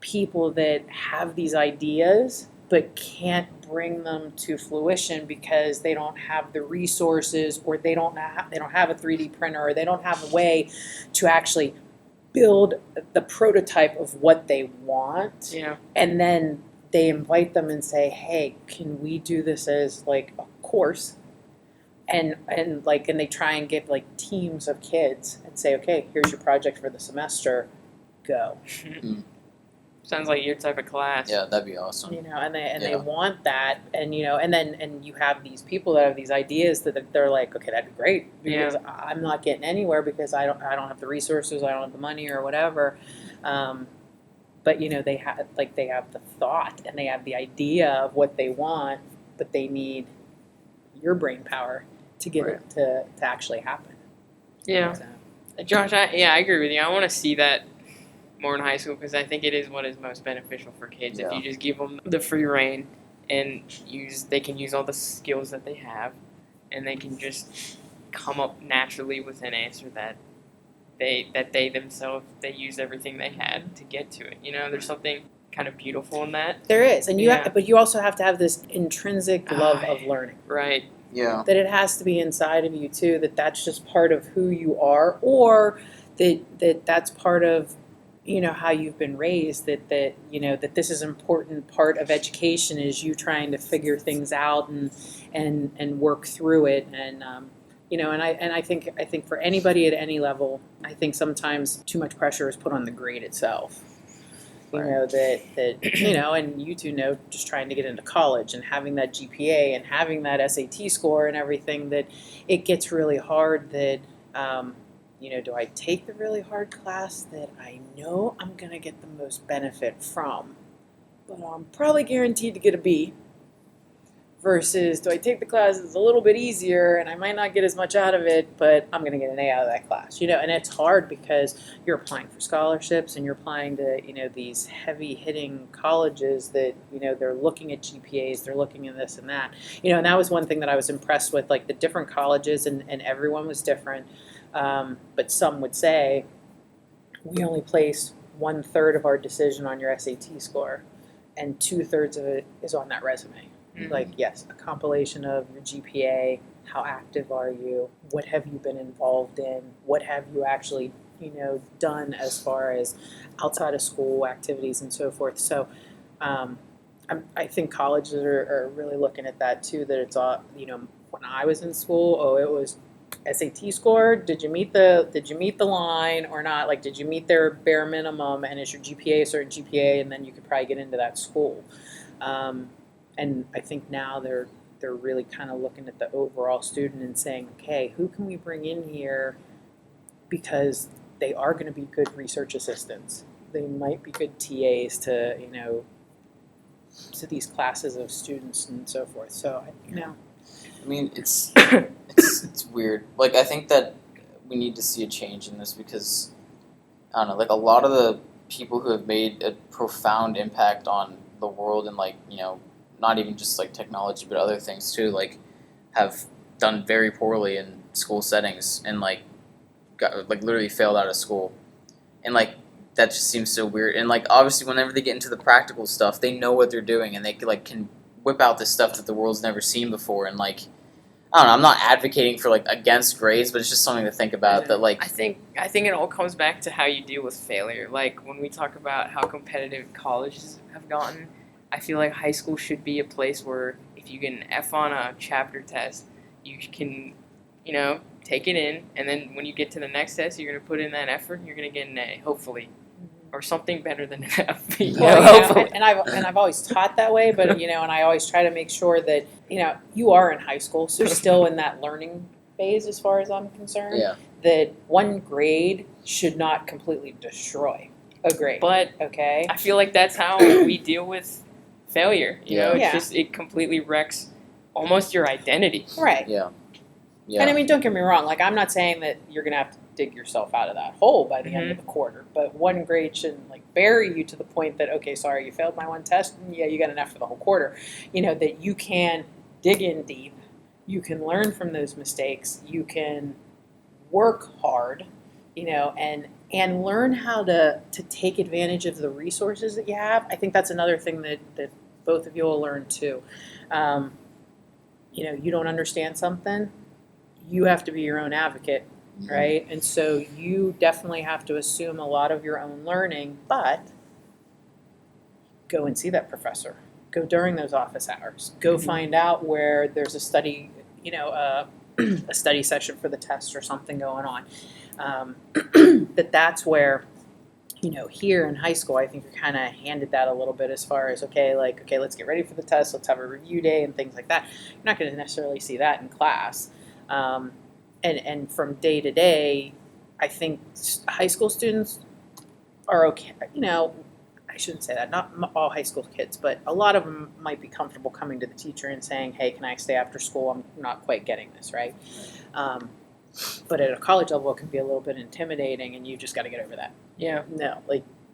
people that have these ideas but can't bring them to fruition because they don't have the resources, or they don't have a 3D printer, or they don't have a way to actually build the prototype of what they want. Yeah. And then they invite them and say, hey, can we do this as like a course? And they try and get like teams of kids and say, okay, here's your project for the semester, go. Sounds like your type of class. Yeah, that'd be awesome. They want that, and and you have these people that have these ideas that they're like, okay, that'd be great, because I'm not getting anywhere because I don't have the resources, I don't have the money or whatever. But they have the thought and they have the idea of what they want, but they need your brain power to get it to actually happen. Yeah. So. Josh, I agree with you. I want to see that more in high school, because I think it is what is most beneficial for kids. Yeah. If you just give them the free reign and they can use all the skills that they have, and they can just come up naturally with an answer that they themselves, they used everything they had to get to it. There's something kind of beautiful in that. There is, and but you also have to have this intrinsic love of learning. Right. Yeah. That it has to be inside of you too. That's just part of who you are, or that's part of how you've been raised, that this is an important part of education, is you trying to figure things out and work through it. And I think for anybody at any level, I think sometimes too much pressure is put on the grade itself. You Right. know, that and you two know, just trying to get into college and having that GPA and having that SAT score and everything, that it gets really hard that, do I take the really hard class that I know I'm going to get the most benefit from, but I'm probably guaranteed to get a B, versus do I take the class that's a little bit easier and I might not get as much out of it, but I'm going to get an A out of that class, and it's hard because you're applying for scholarships and you're applying to, these heavy hitting colleges that, they're looking at GPAs, they're looking at this and that, and that was one thing that I was impressed with, like the different colleges, and everyone was different. But some would say, we only place 1/3 of our decision on your SAT score, and 2/3 of it is on that resume. Mhm. Like, yes, a compilation of your GPA, how active are you, what have you been involved in, what have you actually, done as far as outside of school activities and so forth. So I think colleges are really looking at that too, that it's all, when I was in school, it was SAT score, did you meet the line or not? Like, did you meet their bare minimum, and is your GPA a certain GPA, and then you could probably get into that school. And I think now they're really kind of looking at the overall student and saying, okay, who can we bring in here, because they are going to be good research assistants. They might be good TAs to, to these classes of students and so forth. So, I mean, it's weird. Like, I think that we need to see a change in this because, I don't know, like a lot of the people who have made a profound impact on the world and, like, not even just like technology but other things too, like, have done very poorly in school settings and like literally failed out of school, and like that just seems so weird. And like obviously whenever they get into the practical stuff, they know what they're doing and they can whip out this stuff that the world's never seen before. And like, I don't know, I'm not advocating for like against grades, but it's just something to think about. That like I think it all comes back to how you deal with failure. Like when we talk about how competitive colleges have gotten, I feel like high school should be a place where if you get an F on a chapter test, you can, take it in, and then when you get to the next test, you're going to put in that effort and you're going to get an A, hopefully. Or something better than an F. Hopefully. And I've always taught that way, but and I always try to make sure that you are in high school, so you're still in that learning phase as far as I'm concerned. Yeah. That one grade should not completely destroy a grade. But okay, I feel like that's how we deal with failure. It completely wrecks almost your identity. right. Yeah. Yeah. And I mean, don't get me wrong. Like, I'm not saying that you're going to have to dig yourself out of that hole by the end of the quarter. But one grade shouldn't like bury you to the point that, okay, sorry, you failed my one test. And yeah, you got an F for the whole quarter. That you can dig in deep. You can learn from those mistakes. You can work hard, and learn how to take advantage of the resources that you have. I think that's another thing that both of you will learn too. You don't understand something, you have to be your own advocate, right? And so you definitely have to assume a lot of your own learning, but go and see that professor. Go during those office hours. Go find out where there's a study, a study session for the test or something going on. That's where, here in high school, I think you're kind of handed that a little bit as far as, okay, let's get ready for the test. Let's have a review day and things like that. You're not going to necessarily see that in class. And from day to day, I think high school students are okay. I shouldn't say that. Not all high school kids, but a lot of them might be comfortable coming to the teacher and saying, "Hey, can I stay after school? I'm not quite getting this right." But at a college level, it can be a little bit intimidating, and you just got to get over that. Yeah. No,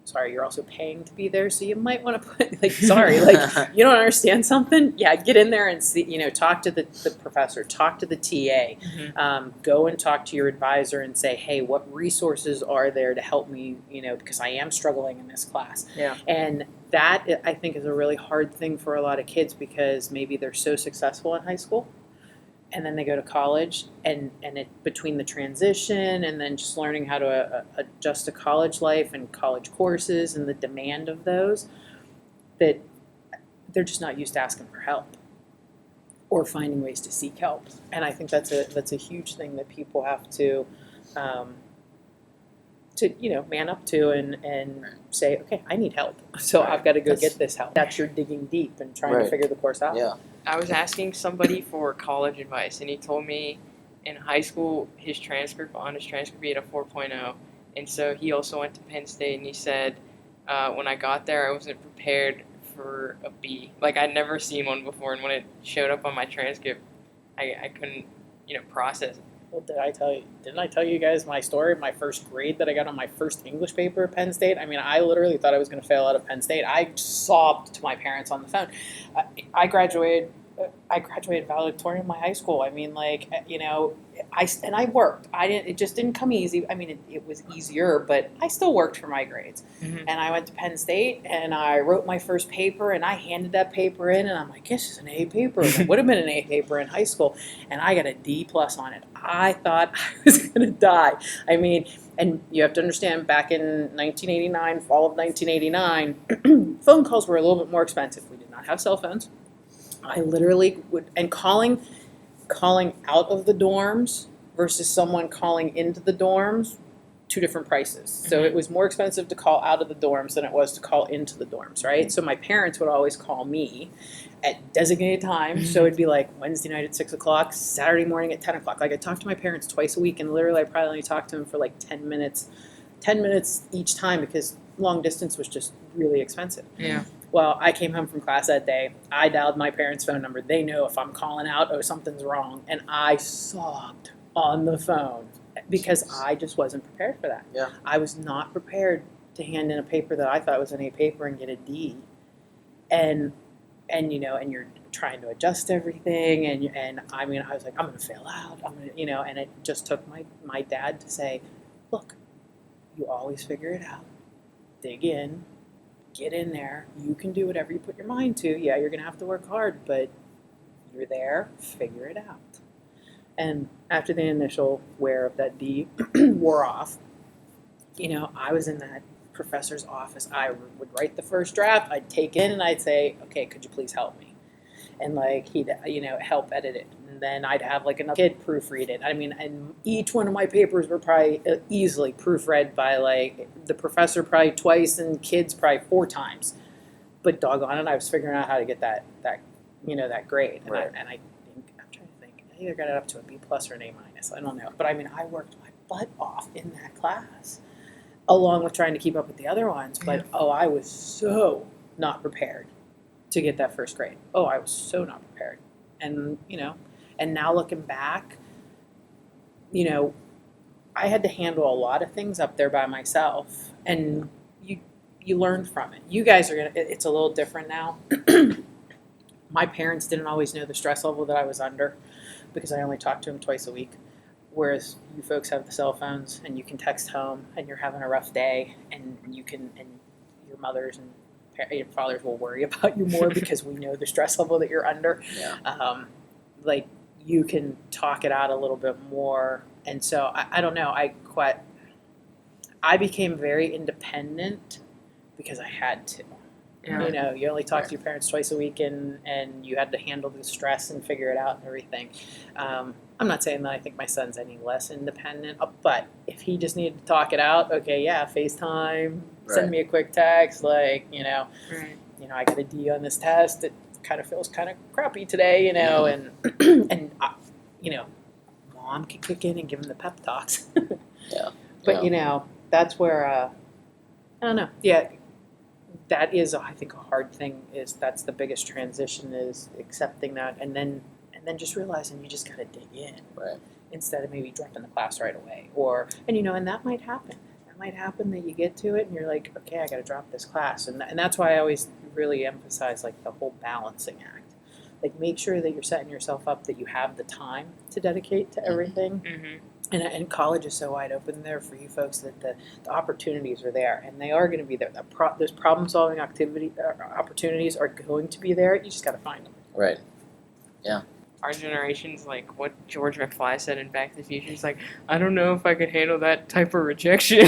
sorry, you're also paying to be there, so you might want to put, sorry, you don't understand something? Yeah, get in there and see, talk to the professor, talk to the TA, go and talk to your advisor and say, hey, what resources are there to help me, because I am struggling in this class. Yeah. And that, I think, is a really hard thing for a lot of kids because maybe they're so successful in high school. And then they go to college, and between the transition and then just learning how to adjust to college life and college courses and the demand of those, that they're just not used to asking for help or finding ways to seek help. And I think that's a huge thing that people have to man up to and say, okay, I need help. So I've got to go get this help. That's your digging deep and trying to figure the course out. Yeah. I was asking somebody for college advice, and he told me in high school his honors transcript, he had a 4.0, and so he also went to Penn State, and he said, when I got there, I wasn't prepared for a B. Like, I'd never seen one before, and when it showed up on my transcript, I couldn't, process it. Well, didn't I tell you guys my story, my first grade that I got on my first English paper at Penn State? I mean, I literally thought I was going to fail out of Penn State. I sobbed to my parents on the phone. I graduated valedictorian in my high school. I mean, I worked. It just didn't come easy. I mean, it was easier, but I still worked for my grades. Mm-hmm. And I went to Penn State, and I wrote my first paper, and I handed that paper in, and I'm like, this is an A paper. It would have been an A paper in high school, and I got a D+ on it. I thought I was going to die. I mean, and you have to understand, back in 1989, fall of 1989, phone calls were a little bit more expensive. We did not have cell phones. I literally would, and calling out of the dorms versus someone calling into the dorms, two different prices. So it was more expensive to call out of the dorms than it was to call into the dorms, right? So my parents would always call me at designated times. So it'd be like Wednesday night at 6 o'clock, Saturday morning at 10 o'clock. Like, I talked to my parents twice a week, and literally I probably only talked to them for like 10 minutes each time, because long distance was just really expensive. Yeah. Well, I came home from class that day. I dialed my parents' phone number. They know if I'm calling out, something's wrong. And I sobbed on the phone because I just wasn't prepared for that. Yeah. I was not prepared to hand in a paper that I thought was an A paper and get a D. And you're trying to adjust everything. And I mean, I was like, I'm going to fail out. And it just took my dad to say, look, you always figure it out. Dig in. Get in there. You can do whatever you put your mind to. Yeah, you're going to have to work hard, but you're there. Figure it out. And after the initial wear of that D wore off, I was in that professor's office. I would write the first draft. I'd take it and I'd say, okay, could you please help me? And he'd, help edit it. And then I'd have another kid proofread it. I mean, and each one of my papers were probably easily proofread by the professor probably twice and kids probably 4 times. But doggone it, I was figuring out how to get that grade. And Right. I'm trying to think, I either got it up to a B+ or an A-. I don't know. But I mean, I worked my butt off in that class, along with trying to keep up with the other ones. But I was so not prepared to get that first grade. I was so not prepared. And, and now looking back, I had to handle a lot of things up there by myself, and you learn from it. You guys it's a little different now. My parents didn't always know the stress level that I was under, because I only talked to them twice a week. Whereas you folks have the cell phones, and you can text home, and you're having a rough day, and your mothers and your fathers will worry about you more because we know the stress level that you're under. Yeah. You can talk it out a little bit more. And so I don't know, I became very independent because I had to. Yeah. You only talk to your parents twice a week, and you had to handle the stress and figure it out and everything. I'm not saying that I think my son's any less independent, but if he just needed to talk it out, okay, yeah, FaceTime, send me a quick text, Right. I got a D on this test. It kind of feels kind of crappy today, and mom could kick in and give him the pep talks. Yeah. But that's where I don't know. Yeah, that is I think a hard thing. That's the biggest transition, is accepting that, and then just realizing you just got to dig in, Right. instead of maybe dropping the class right away, and that might happen. Might happen that you get to it and you're like, okay, I got to drop this class, and that's why I always really emphasize the whole balancing act. Make sure that you're setting yourself up, that you have the time to dedicate to everything. Mm-hmm. And college is so wide open there for you folks that the opportunities are there, and they are going to be there. Those problem solving opportunities are going to be there. You just got to find them. Right. Our generation's like what George McFly said in Back to the Future. He's like, I don't know if I could handle that type of rejection.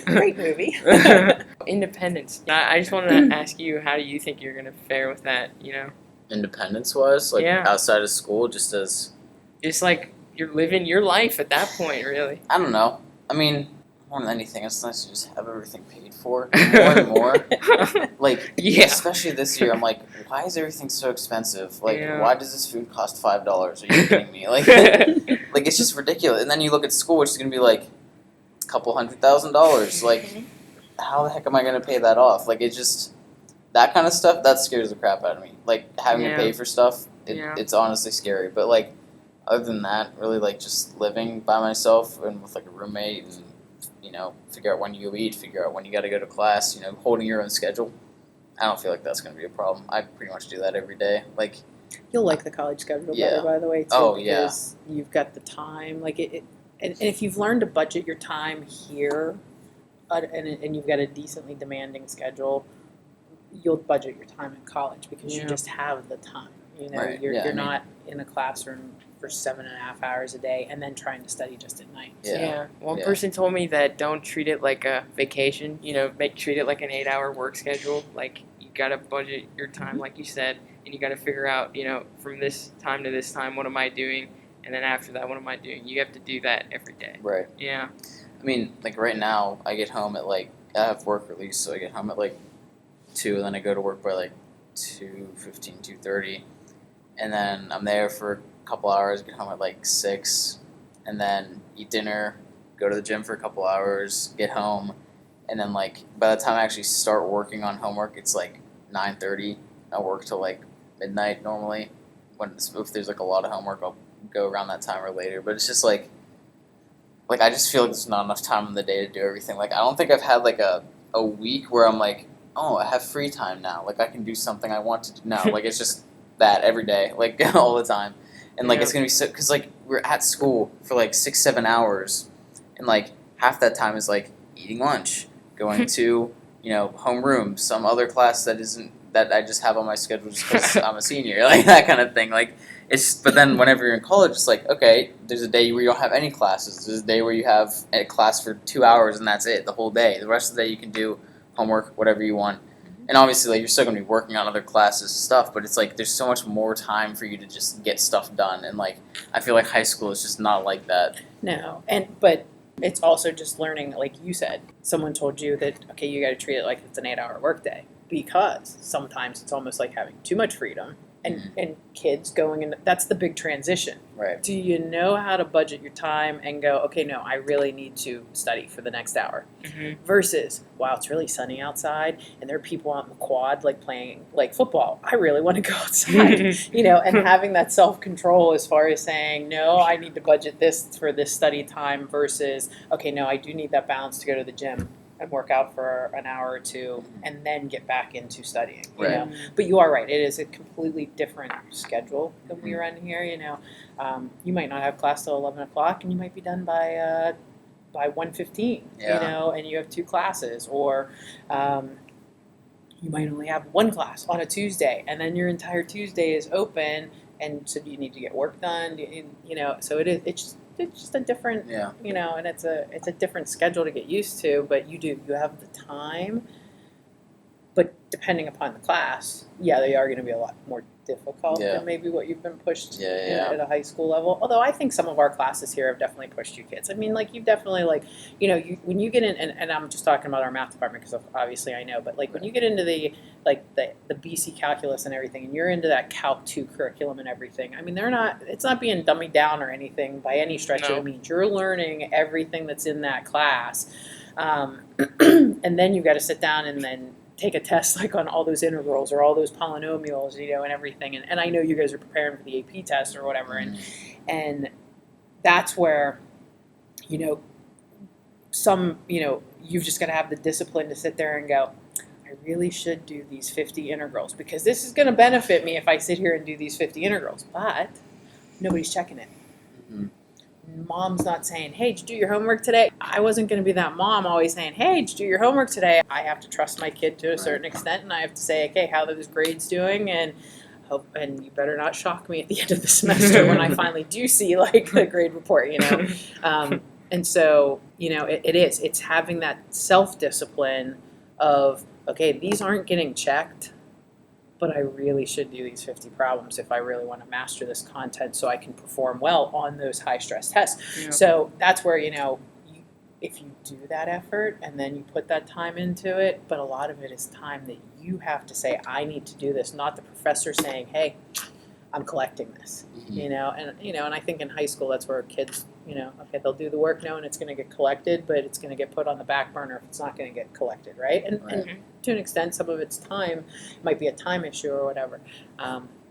Great movie. Independence. I just want to ask you, how do you think you're going to fare with that, Independence-wise, outside of school, just as... Just you're living your life at that point, really. I don't know. I mean, more than anything, it's nice to just have everything paid for more and more. Like, Yeah. especially this year, I'm like, why is everything so expensive? Like, Yeah. why does this food cost $5? Are you kidding me? Like, like it's just ridiculous. And then you look at school, which is gonna be like a couple $100,000. Like, how the heck am I gonna pay that off? Like, it just that kind of stuff that scares the crap out of me. Like having Yeah. to pay for stuff, Yeah. it's honestly scary. But like, other than that, really like just living by myself and with like a roommate and figure out when you eat, figure out when you got to go to class, holding your own schedule. I don't feel like that's going to be a problem. I pretty much do that every day. Like, You'll like the college schedule Yeah. better, by the way, too, Oh, yeah. because you've got the time. Like and if you've learned to budget your time here, and you've got a decently demanding schedule, you'll budget your time in college because you Yeah. just have the time. Right. You're Yeah, I you're mean- not in a classroom for 7.5 hours a day and then trying to study just at night. Yeah. One Yeah. person told me that don't treat it like a vacation. Treat it like an 8-hour work schedule. Like you gotta budget your time, like you said, and you gotta figure out, from this time to this time, what am I doing, and then after that, what am I doing? You have to do that every day. Right. Yeah. I mean, like right now, I get home at I have work release, so I get home at 2, and then I go to work by 2:15, 2:30, and then I'm there for a couple hours, get home at 6, and then eat dinner, go to the gym for a couple hours, get home, and then by the time I actually start working on homework, it's 9:30. I work till midnight normally. If there's a lot of homework, I'll go around that time or later. But it's just I just feel like there's not enough time in the day to do everything. I don't think I've had a week where I'm oh, I have free time now. I can do something I want to do now. It's just that every day, all the time. And Yeah. it's gonna be so because we're at school for 6-7 hours, and half that time is eating lunch, going to homeroom, some other class that I just have on my schedule just because I'm a senior, that kind of thing. But then whenever you're in college, it's okay, there's a day where you don't have any classes. There's a day where you have a class for 2 hours and that's it, the whole day. The rest of the day you can do homework, whatever you want. And obviously, you're still going to be working on other classes and stuff, but it's there's so much more time for you to just get stuff done. And I feel like high school is just not like that. No, but it's also just learning, like you said, someone told you that, okay, you got to treat it like it's an 8-hour workday, because sometimes it's almost like having too much freedom. And kids going in, that's the big transition. Right. Do you know how to budget your time and go, okay, no, I really need to study for the next hour? Mm-hmm. Versus, wow, it's really sunny outside and there are people on the quad playing football. I really want to go outside, and having that self-control as far as saying, no, I need to budget this for this study time versus, okay, no, I do need that balance to go to the gym and work out for an hour or two and then get back into studying. You Right. know? But you are right. It is a completely different schedule than we run here. You might not have class till 11 o'clock, and you might be done by 1:15. Yeah. And you have 2 classes, or you might only have 1 class on a Tuesday, and then your entire Tuesday is open. And so you need to get work done. So it's just a different. Yeah. And it's a different schedule to get used to. But you have the time. But depending upon the class, they are going to be a lot more difficult than maybe what you've been pushed at a high school level. Although I think some of our classes here have definitely pushed you kids. I mean, you've definitely when you get in, and I'm just talking about our math department because obviously I know, but when you get into the BC calculus and everything, and you're into that Calc 2 curriculum and everything, I mean, it's not being dummied down or anything by any stretch of the means. You're learning everything that's in that class. And then you've got to sit down and then take a test on all those integrals or all those polynomials, and everything. And I know you guys are preparing for the AP test or whatever. And that's where, you've just got to have the discipline to sit there and go, I really should do these 50 integrals because this is going to benefit me if I sit here and do these 50 integrals. But nobody's checking it. Mm-hmm. Mom's not saying, hey, did you do your homework today? I wasn't going to be that mom always saying, hey, did you do your homework today? I have to trust my kid to a certain extent, and I have to say, okay, how are those grades doing? And you better not shock me at the end of the semester when I finally do see the grade report, And so, it's having that self-discipline of, okay, these aren't getting checked, but I really should do these 50 problems if I really want to master this content so I can perform well on those high-stress tests. Yeah. So that's where, if you do that effort and then you put that time into it, but a lot of it is time that you have to say, I need to do this, not the professor saying, hey, I'm collecting this, and I think in high school that's where kids, okay, they'll do the work knowing it's going to get collected, but it's going to get put on the back burner if it's not going to get collected, right? And to an extent, some of it's time, it might be a time issue or whatever.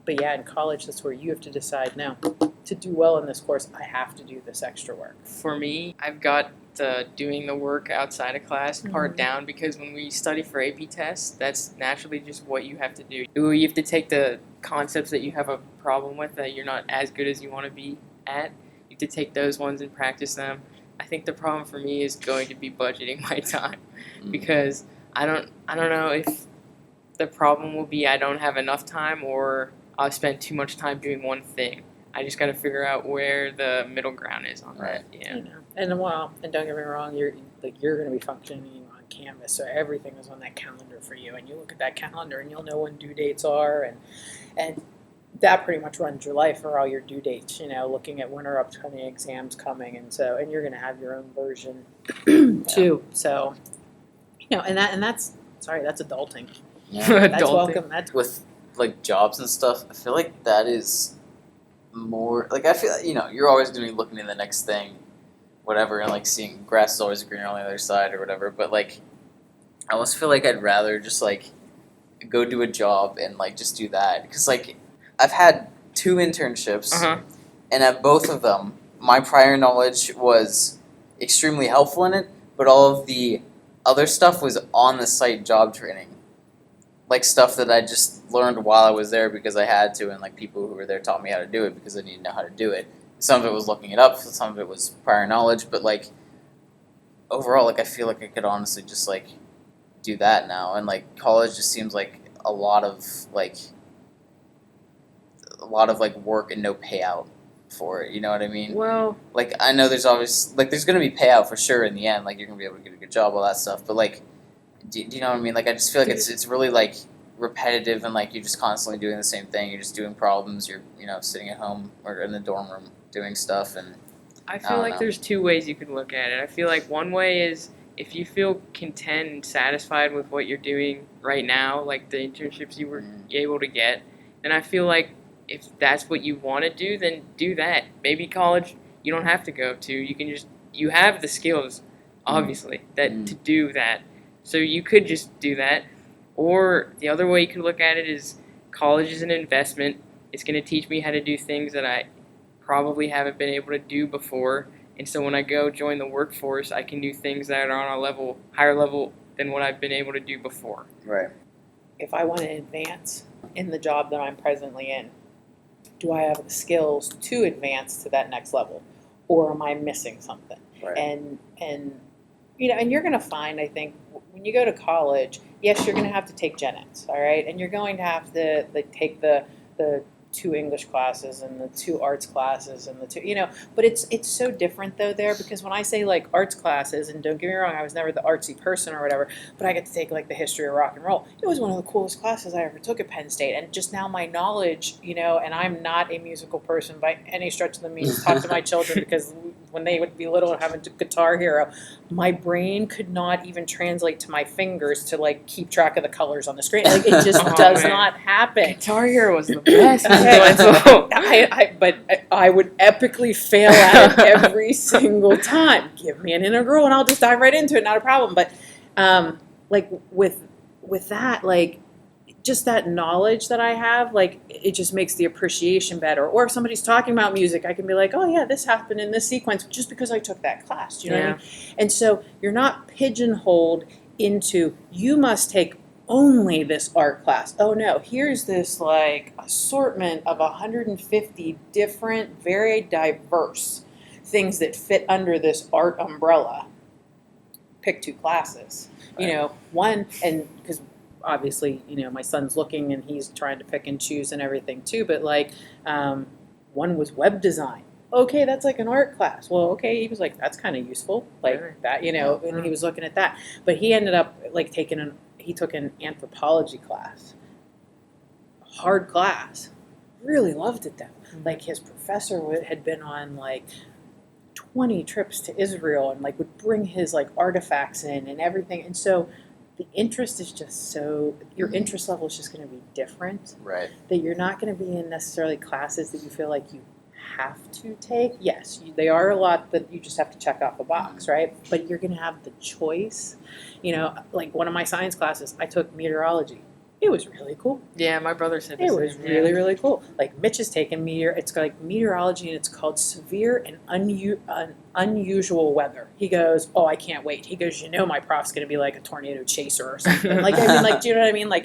But yeah, in college, that's where you have to decide, now, to do well in this course, I have to do this extra work. For me, I've got the doing the work outside of class part down, because when we study for AP tests, that's naturally just what you have to do. You have to take the concepts that you have a problem with, that you're not as good as you want to be at. You have to take those ones and practice them. I think the problem for me is going to be budgeting my time, because I don't know if the problem will be I don't have enough time, or I'll spend too much time doing one thing. I just got to figure out where the middle ground is on that. Yeah. And don't get me wrong, you're going to be functioning on Canvas, so everything is on that calendar for you, and you look at that calendar and you'll know when due dates are, and that pretty much runs your life for all your due dates. Looking at when are upcoming exams coming, and you're going to have your own version too. So, that's adulting. Yeah. That's welcome. That's With like jobs and stuff, I feel like that is more like, I feel you're always going to be looking at the next thing, whatever, and like seeing grass is always greener on the other side or whatever. But like, I almost feel like I'd rather just like go do a job and like just do that, because like I've had 2 internships, and at both of them, my prior knowledge was extremely helpful in it, but all of the other stuff was on the site job training. Like stuff that I just learned while I was there because I had to, and like people who were there taught me how to do it because I needed to know how to do it. Some of it was looking it up, some of it was prior knowledge, but like overall, like I feel like I could honestly just like do that now, and like college just seems like a lot of like work and no payout for it. You know what I mean? Well, like I know there's there's gonna be payout for sure in the end. Like you're gonna be able to get a good job, all that stuff, but like. Do you know what I mean? Like, I just feel like it's really, like, repetitive, and, like, you're just constantly doing the same thing. You're just doing problems. You're, sitting at home or in the dorm room doing stuff. And I feel like there's 2 ways you could look at it. I feel like one way is if you feel content and satisfied with what you're doing right now, like the internships you were able to get, then I feel like if that's what you want to do, then do that. Maybe college you don't have to go to. You have the skills, obviously, to do that. So you could just do that. Or the other way you could look at it is college is an investment. It's going to teach me how to do things that I probably haven't been able to do before. And so when I go join the workforce, I can do things that are on a higher level than what I've been able to do before. Right. If I want to advance in the job that I'm presently in, do I have the skills to advance to that next level? Or am I missing something? Right. And you're going to find, I think, when you go to college, yes, you're going to have to take gen eds, all right? And you're going to have to take the 2 English classes and the 2 arts classes and the 2, but it's so different though there, because when I say like arts classes, and don't get me wrong, I was never the artsy person or whatever, but I get to take like the history of rock and roll. It was one of the coolest classes I ever took at Penn State, and just now my knowledge, and I'm not a musical person by any stretch of the means. Talk to my children, because when they would be little and having a Guitar Hero, my brain could not even translate to my fingers to like keep track of the colors on the screen. Like it just does not happen. Guitar Hero was the best. But I would epically fail at it every single time. Give me an integral and I'll just dive right into it, not a problem. But like with that, like just that knowledge that I have, like it just makes the appreciation better. Or if somebody's talking about music, I can be like, oh yeah, this happened in this sequence just because I took that class. Do you know what I mean? And so you're not pigeonholed into, you must take only this art class. Oh no, here's this like assortment of 150 different, very diverse things that fit under this art umbrella. Pick 2 classes. One, and because obviously, my son's looking and he's trying to pick and choose and everything too, but like one was web design. Okay, that's like an art class. Well, okay, he was like, that's kind of useful, like that, and he was looking at that. But he ended up like he took an anthropology class. Hard class. Really loved it though. Like his professor had been on like 20 trips to Israel and like would bring his like artifacts in and everything. And so the interest is just so, your interest level is just going to be different. Right. That you're not going to be in necessarily classes that you feel like you have to take. Yes, they are a lot that you just have to check off a box, right? But you're going to have the choice. You know, like one of my science classes, I took meteorology. It was really cool. Yeah, my brother said the It same. was really, really cool. Like Mitch has taken it's like meteorology and it's called severe and unusual weather. He goes, oh, I can't wait. He goes, you know, my prof's going to be like a tornado chaser or something. Like, I mean, like, do you know what I mean? Like,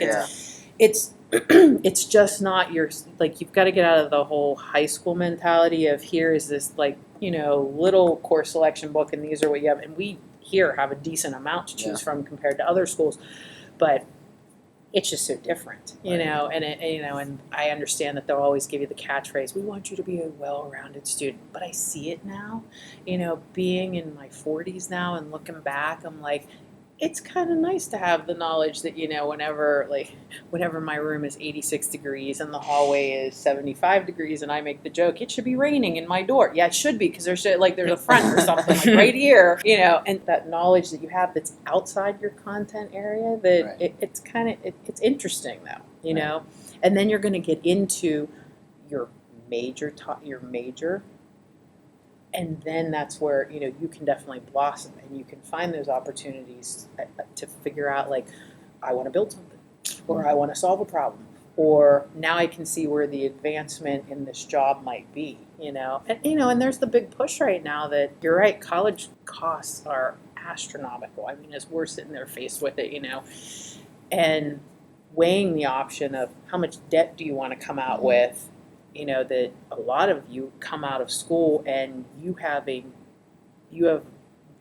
it's it's just not your, like, you've got to get out of the whole high school mentality of here is this, like, you know, little course selection book and these are what you have. And we here have a decent amount to choose from compared to other schools. But it's just so different, you know, and you know, and I understand that they'll always give you the catchphrase, we want you to be a well-rounded student, but I see it now, you know, being in my 40s now and looking back, I'm like, it's kind of nice to have the knowledge that, you know, whenever my room is 86 degrees and the hallway is 75 degrees and I make the joke, it should be raining in my door. Yeah, it should be because there's a front or something like right here, you know, and that knowledge that you have that's outside your content area, that it's kind of, it's interesting though, you know, and then you're going to get into your major, and then that's where, you know, you can definitely blossom and you can find those opportunities to figure out, like, I want to build something, or I want to solve a problem, or now I can see where the advancement in this job might be, you know. And, you know, and there's the big push right now that, you're right, college costs are astronomical. I mean, as we're sitting there faced with it, you know, and weighing the option of how much debt do you want to come out with, you know, that a lot of you come out of school and you have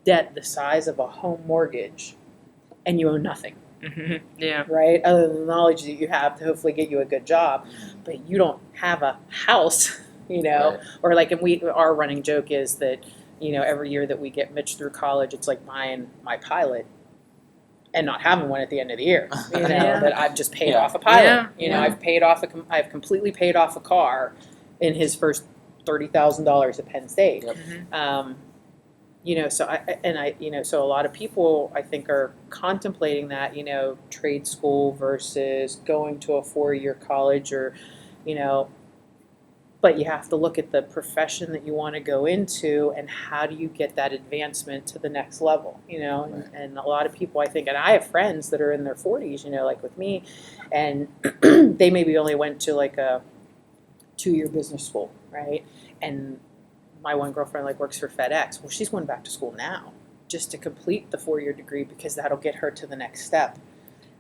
debt the size of a home mortgage and you own nothing. Mm-hmm. Yeah. Right? Other than the knowledge that you have to hopefully get you a good job, but you don't have a house, you know, or like, and our running joke is that, you know, every year that we get Mitch through college, it's like buying my Pilot and not having one at the end of the year, you know, that I've just paid off a Pilot. You know, I've completely paid off a car in his first $30,000 at Penn State. You know, so a lot of people I think are contemplating that, you know, trade school versus going to a 4-year college, or, you know, but you have to look at the profession that you want to go into and how do you get that advancement to the next level, you know, and a lot of people I think, and I have friends that are in their 40s, you know, like with me, and they maybe only went to like a 2-year business school, right? And my one girlfriend like works for FedEx. Well, she's going back to school now just to complete the 4-year degree because that'll get her to the next step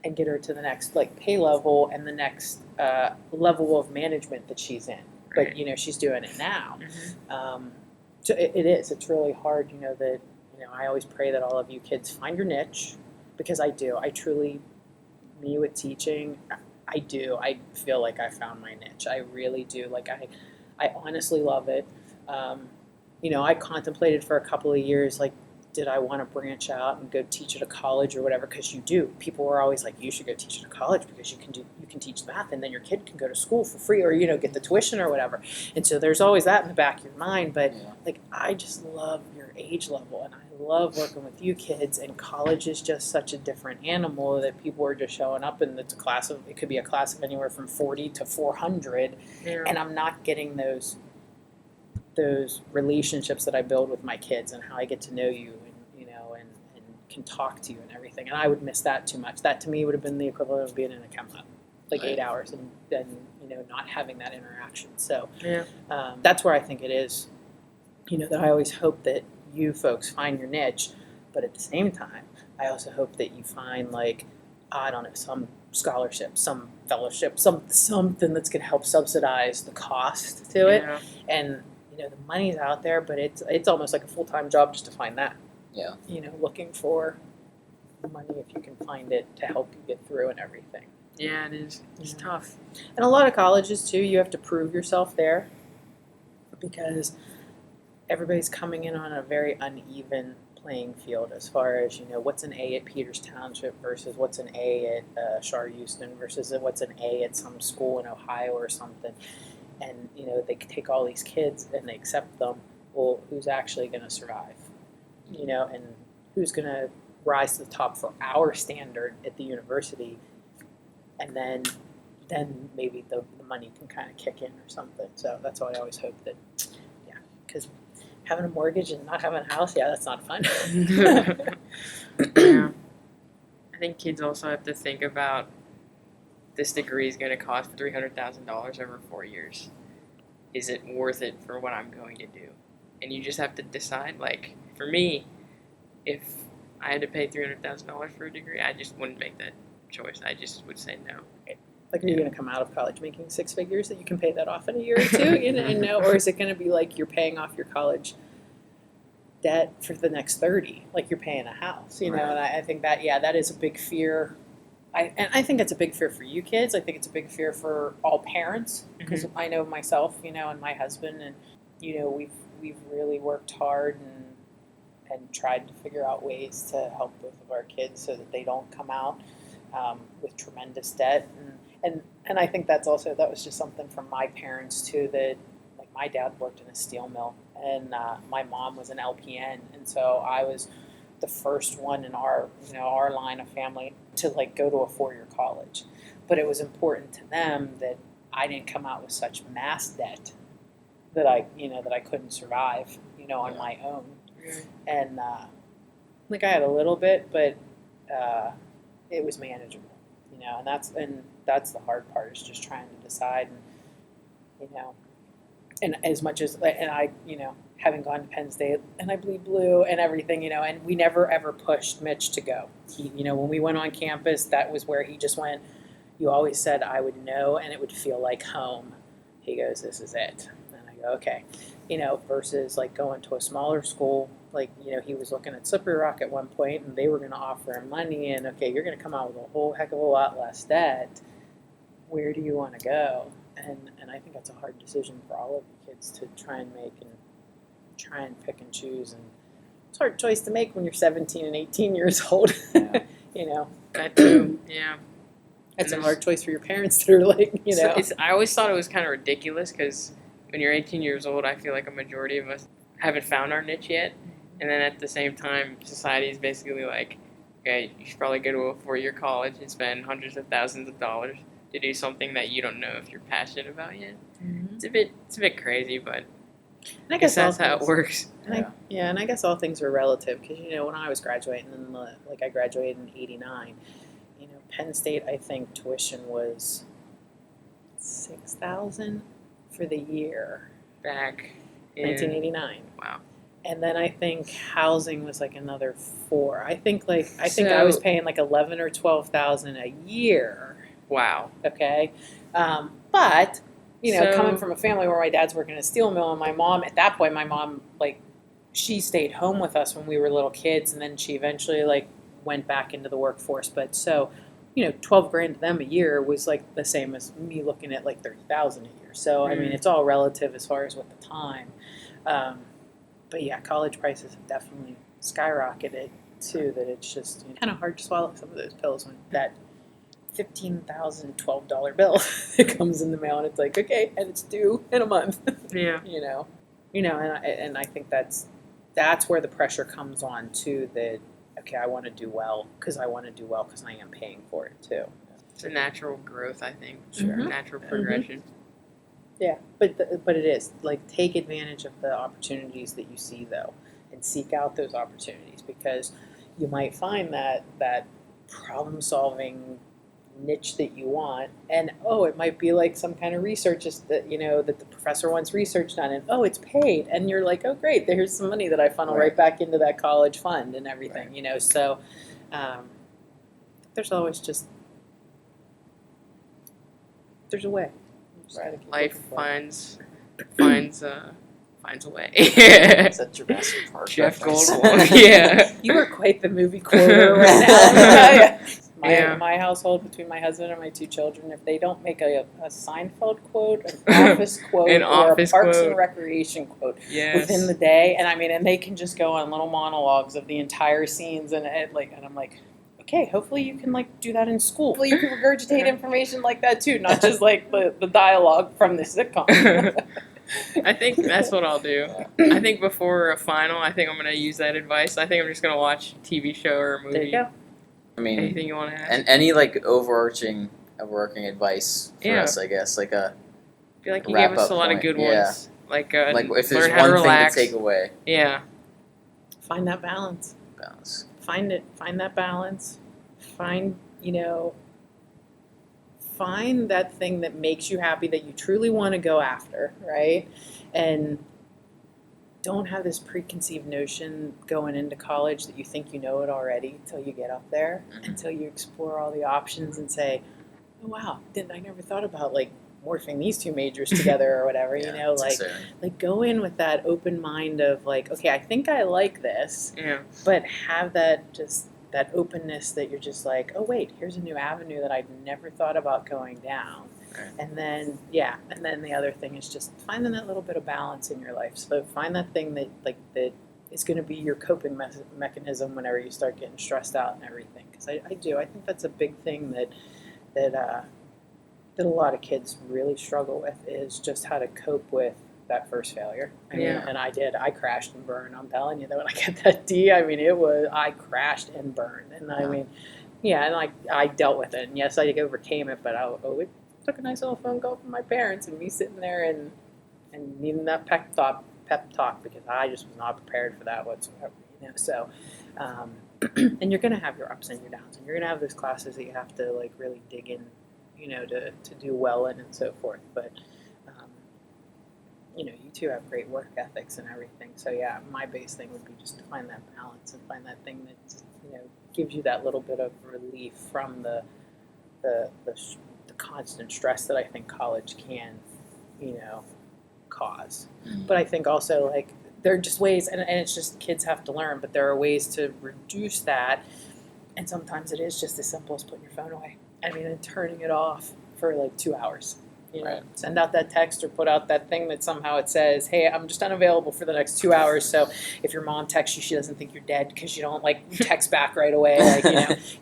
and get her to the next like pay level and the next level of management that she's in. But, you know, she's doing it now. So it's really hard, you know, that, you know, I always pray that all of you kids find your niche, because I truly, me with teaching, I feel like I found my niche. I really do. Like, I honestly love it. You know, I contemplated for a couple of years, like, did I want to branch out and go teach at a college or whatever? Because you do. People were always like, you should go teach at a college because you can teach math and then your kid can go to school for free, or, you know, get the tuition or whatever. And so there's always that in the back of your mind. But like, I just love your age level and I love working with you kids, and college is just such a different animal that people are just showing up and it could be a class of anywhere from 40 to 400. And I'm not getting those relationships that I build with my kids and how I get to know you and, you know, and can talk to you and everything. And I would miss that too much. That to me would have been the equivalent of being in a chem lab, like 8 hours and then, you know, not having that interaction. So that's where I think it is, you know, that I always hope that you folks find your niche, but at the same time, I also hope that you find, like, I don't know, some scholarship, some fellowship, something that's going to help subsidize the cost to it. And, you know, the money's out there, but it's almost like a full-time job just to find that. You know, looking for money if you can find it to help you get through and everything. Yeah, it is. It's tough. And a lot of colleges, too, you have to prove yourself there because everybody's coming in on a very uneven playing field as far as, you know, what's an A at Peters Township versus what's an A at Shar Houston versus what's an A at some school in Ohio or something. And, you know, they take all these kids and they accept them, well, who's actually going to survive, you know, and who's going to rise to the top for our standard at the university, and then maybe the money can kind of kick in or something. So that's why I always hope that, yeah, because having a mortgage and not having a house, yeah, that's not fun. Yeah. I think kids also have to think about this degree is going to cost $300,000 over 4 years. Is it worth it for what I'm going to do? And you just have to decide. Like, for me, if I had to pay $300,000 for a degree, I just wouldn't make that choice. I just would say no. Like, are you going to come out of college making 6 figures that you can pay that off in a year or two? You know, and no, or is it going to be like you're paying off your college debt for the next 30, like you're paying a house, you know? Right. And I think that, yeah, that is a big fear. I think it's a big fear for you kids. I think it's a big fear for all parents, because I know myself, you know, and my husband, and you know, we've really worked hard and tried to figure out ways to help both of our kids so that they don't come out with tremendous debt. And I think that was just something from my parents too, that like my dad worked in a steel mill, and my mom was an LPN, and so I was the first one in our line of family to like go to a 4-year college. But it was important to them that I didn't come out with such mass debt that I couldn't survive, you know, on my own. Yeah. And like I had a little bit, but it was manageable, you know, and that's the hard part, is just trying to decide. And you know, and as much as, and I, you know, having gone to Penn State, and I bleed blue and everything, you know, and we never ever pushed Mitch to go. He, you know, when we went on campus, that was where he just went. You always said I would know and it would feel like home. He goes, this is it. And I go, okay. You know, versus like going to a smaller school, like, you know, he was looking at Slippery Rock at one point, and they were going to offer him money, and okay, you're going to come out with a whole heck of a lot less debt. Where do you want to go? And I think that's a hard decision for all of you kids to try and make, and try and pick and choose. And it's a hard choice to make when you're 17 and 18 years old. Yeah. You know, That too, yeah. it's a And hard choice for your parents that are like, you know. So I always thought it was kind of ridiculous, because when you're 18 years old, I feel like a majority of us haven't found our niche yet. And then at the same time, society is basically like, okay, you should probably go to a 4-year college and spend hundreds of thousands of dollars to do something that you don't know if you're passionate about yet. Mhm. It's a bit crazy, but And I guess that's how it things- works. And and I guess all things are relative, because, you know, when I was graduating, like I graduated in '89, you know, Penn State, I think tuition was $6,000 for the year, Back in 1989. Wow. And then I think housing was like another $4,000. I think I So- was paying like $11,000 or $12,000 a year. Wow. Okay, but you know, So- coming from a family where my dad's working at a steel mill, and my mom, at that point, like she stayed home with us when we were little kids, and then she eventually like went back into the workforce. But so, you know, $12,000 to them a year was like the same as me looking at like $30,000 a year. So I mean, it's all relative as far as with the time. But yeah, college prices have definitely skyrocketed too. That it's just kind of hard to swallow some of those pills when that $15,000 $12 bill that comes in the mail, and it's like, okay, and it's due in a month. Yeah. you know, and I think that's where the pressure comes on too. That okay, I want to do well because I am paying for it too. It's a natural growth, I think. Sure. Natural progression. Yeah, but it is like, take advantage of the opportunities that you see though, and seek out those opportunities, because you might find that problem solving niche that you want, and it might be like some kind of research that, you know, that the professor wants research done, and it's paid, and you're like, oh great, there's some money that I funnel right back into that college fund and everything, you know. So there's always just there's a way. Just gotta keep Life looking for it. finds a way. Is that Jurassic Park? Jeff reference? Goldblum. Yeah. You are quite the movie quoter right now. Let me tell ya. Yeah. My household, between my husband and my 2 children, if they don't make a Seinfeld quote, an Office quote, An or Office a Parks quote. and Recreation quote Yes. within the day, and they can just go on little monologues of the entire scenes, and I'm like, okay, hopefully you can like do that in school. Hopefully you can regurgitate information like that too, not just like the dialogue from the sitcom. I think that's what I'll do. Yeah. I think before a final, I think I'm gonna use that advice. I think I'm just gonna watch a TV show or a movie. There you go. I mean, Anything you want to ask? and any like overarching advice for Yeah. us, I guess, like a I feel like you wrap gave us up a lot of point. good Yeah. ones. Like if there's learn how to one thing relax. to take away. Yeah. Find that balance. Balance. Find it. Find that balance. Find find that thing that makes you happy, that you truly want to go after, right? And don't have this preconceived notion going into college that you think you know it already until you get up there, until you explore all the options and say, oh wow, I never thought about like morphing these two majors together or whatever, Yeah, it's exciting. like go in with that open mind of like, okay, I think I like this, Yeah. but have that openness that you're just like, oh wait, here's a new avenue that I'd never thought about going down. Right. And then the other thing is just finding that little bit of balance in your life. So find that thing that is going to be your coping mechanism whenever you start getting stressed out and everything. Because I think that's a big thing that a lot of kids really struggle with, is just how to cope with that first failure. I mean, Yeah. and I crashed and burned. I'm telling you that when I got that D, I mean, I crashed and burned. And I mean, yeah, and I dealt with it. And yes, I overcame it, but it took a nice little phone call from my parents and me sitting there and needing that pep talk because I just was not prepared for that whatsoever. So, and you're going to have your ups and your downs, and you're going to have those classes that you have to like really dig in, to do well in and so forth. But you two have great work ethics and everything. So yeah, my base thing would be just to find that balance and find that thing that gives you that little bit of relief from the constant stress that I think college can cause. But I think also like there are just ways, and it's just kids have to learn, but there are ways to reduce that. And sometimes it is just as simple as putting your phone away. I mean, and turning it off for like 2 hours. Right. Send out that text or put out that thing that somehow it says, hey, I'm just unavailable for the next 2 hours. So if your mom texts you, she doesn't think you're dead because you don't like text back right away. Like,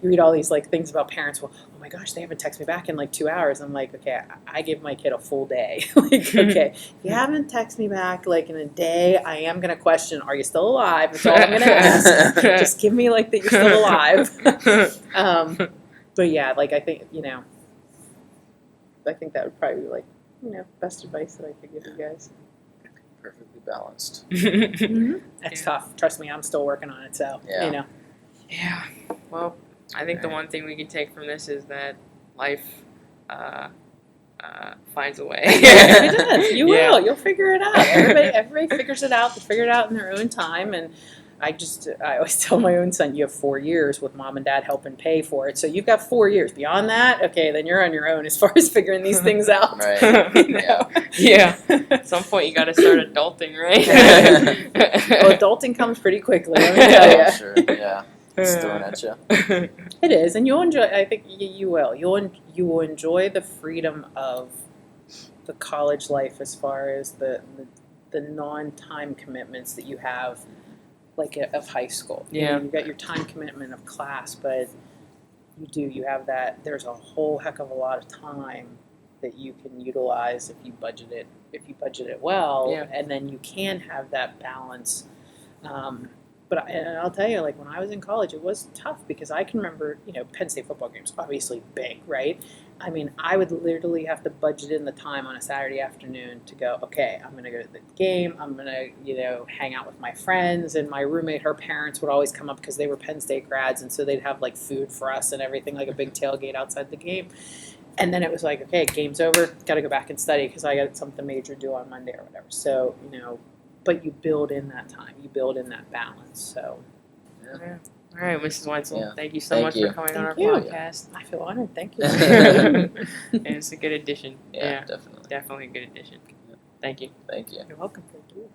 you read all these like things about parents. Well, oh my gosh, they haven't texted me back in like 2 hours. I'm like, okay, I give my kid a full day. Like, okay, if you haven't texted me back like in a day, I am going to question, are you still alive? That's all I'm going to ask. Just give me like that you're still alive. But yeah, like I think, I think that would probably be like, best advice that I could give you guys. Perfectly balanced. It's tough. Trust me, I'm still working on it. So, Yeah. Yeah. Well, I think the one thing we can take from this is that life finds a way. It does. You Yeah. will. You'll figure it out. Everybody figures it out. They figure it out in their own time. And I always tell my own son, you have 4 years with mom and dad helping pay for it. So you've got 4 years. Beyond that, okay, then you're on your own as far as figuring these things out. Right. Yeah. At some point, you got to start adulting, right? Well, adulting comes pretty quickly, let me tell you. Sure. Yeah. It's thrown at you. It is, and you'll enjoy. I think you will. You will enjoy the freedom of the college life as far as the non-time commitments that you have, like of high school. Yeah. You've got your time commitment of class, but you have that. There's a whole heck of a lot of time that you can utilize if you budget it well, Yeah. and then you can have that balance. But I'll tell you, like when I was in college, it was tough because I can remember, Penn State football games, obviously big, right? I mean, I would literally have to budget in the time on a Saturday afternoon to go, okay, I'm going to go to the game. I'm going to, hang out with my friends. And my roommate, her parents would always come up because they were Penn State grads. And so they'd have like food for us and everything, like a big tailgate outside the game. And then it was like, okay, game's over. Got to go back and study because I got something major due on Monday or whatever. So, but you build in that time. You build in that balance. So, Yeah. All right, Mrs. Wentzel, Yeah. thank you so Thank much you. for coming on our Thank you. podcast. I feel honored. Thank you. And it's a good addition. Yeah, definitely. Definitely a good addition. Thank you. Thank you. You're welcome. Thank you.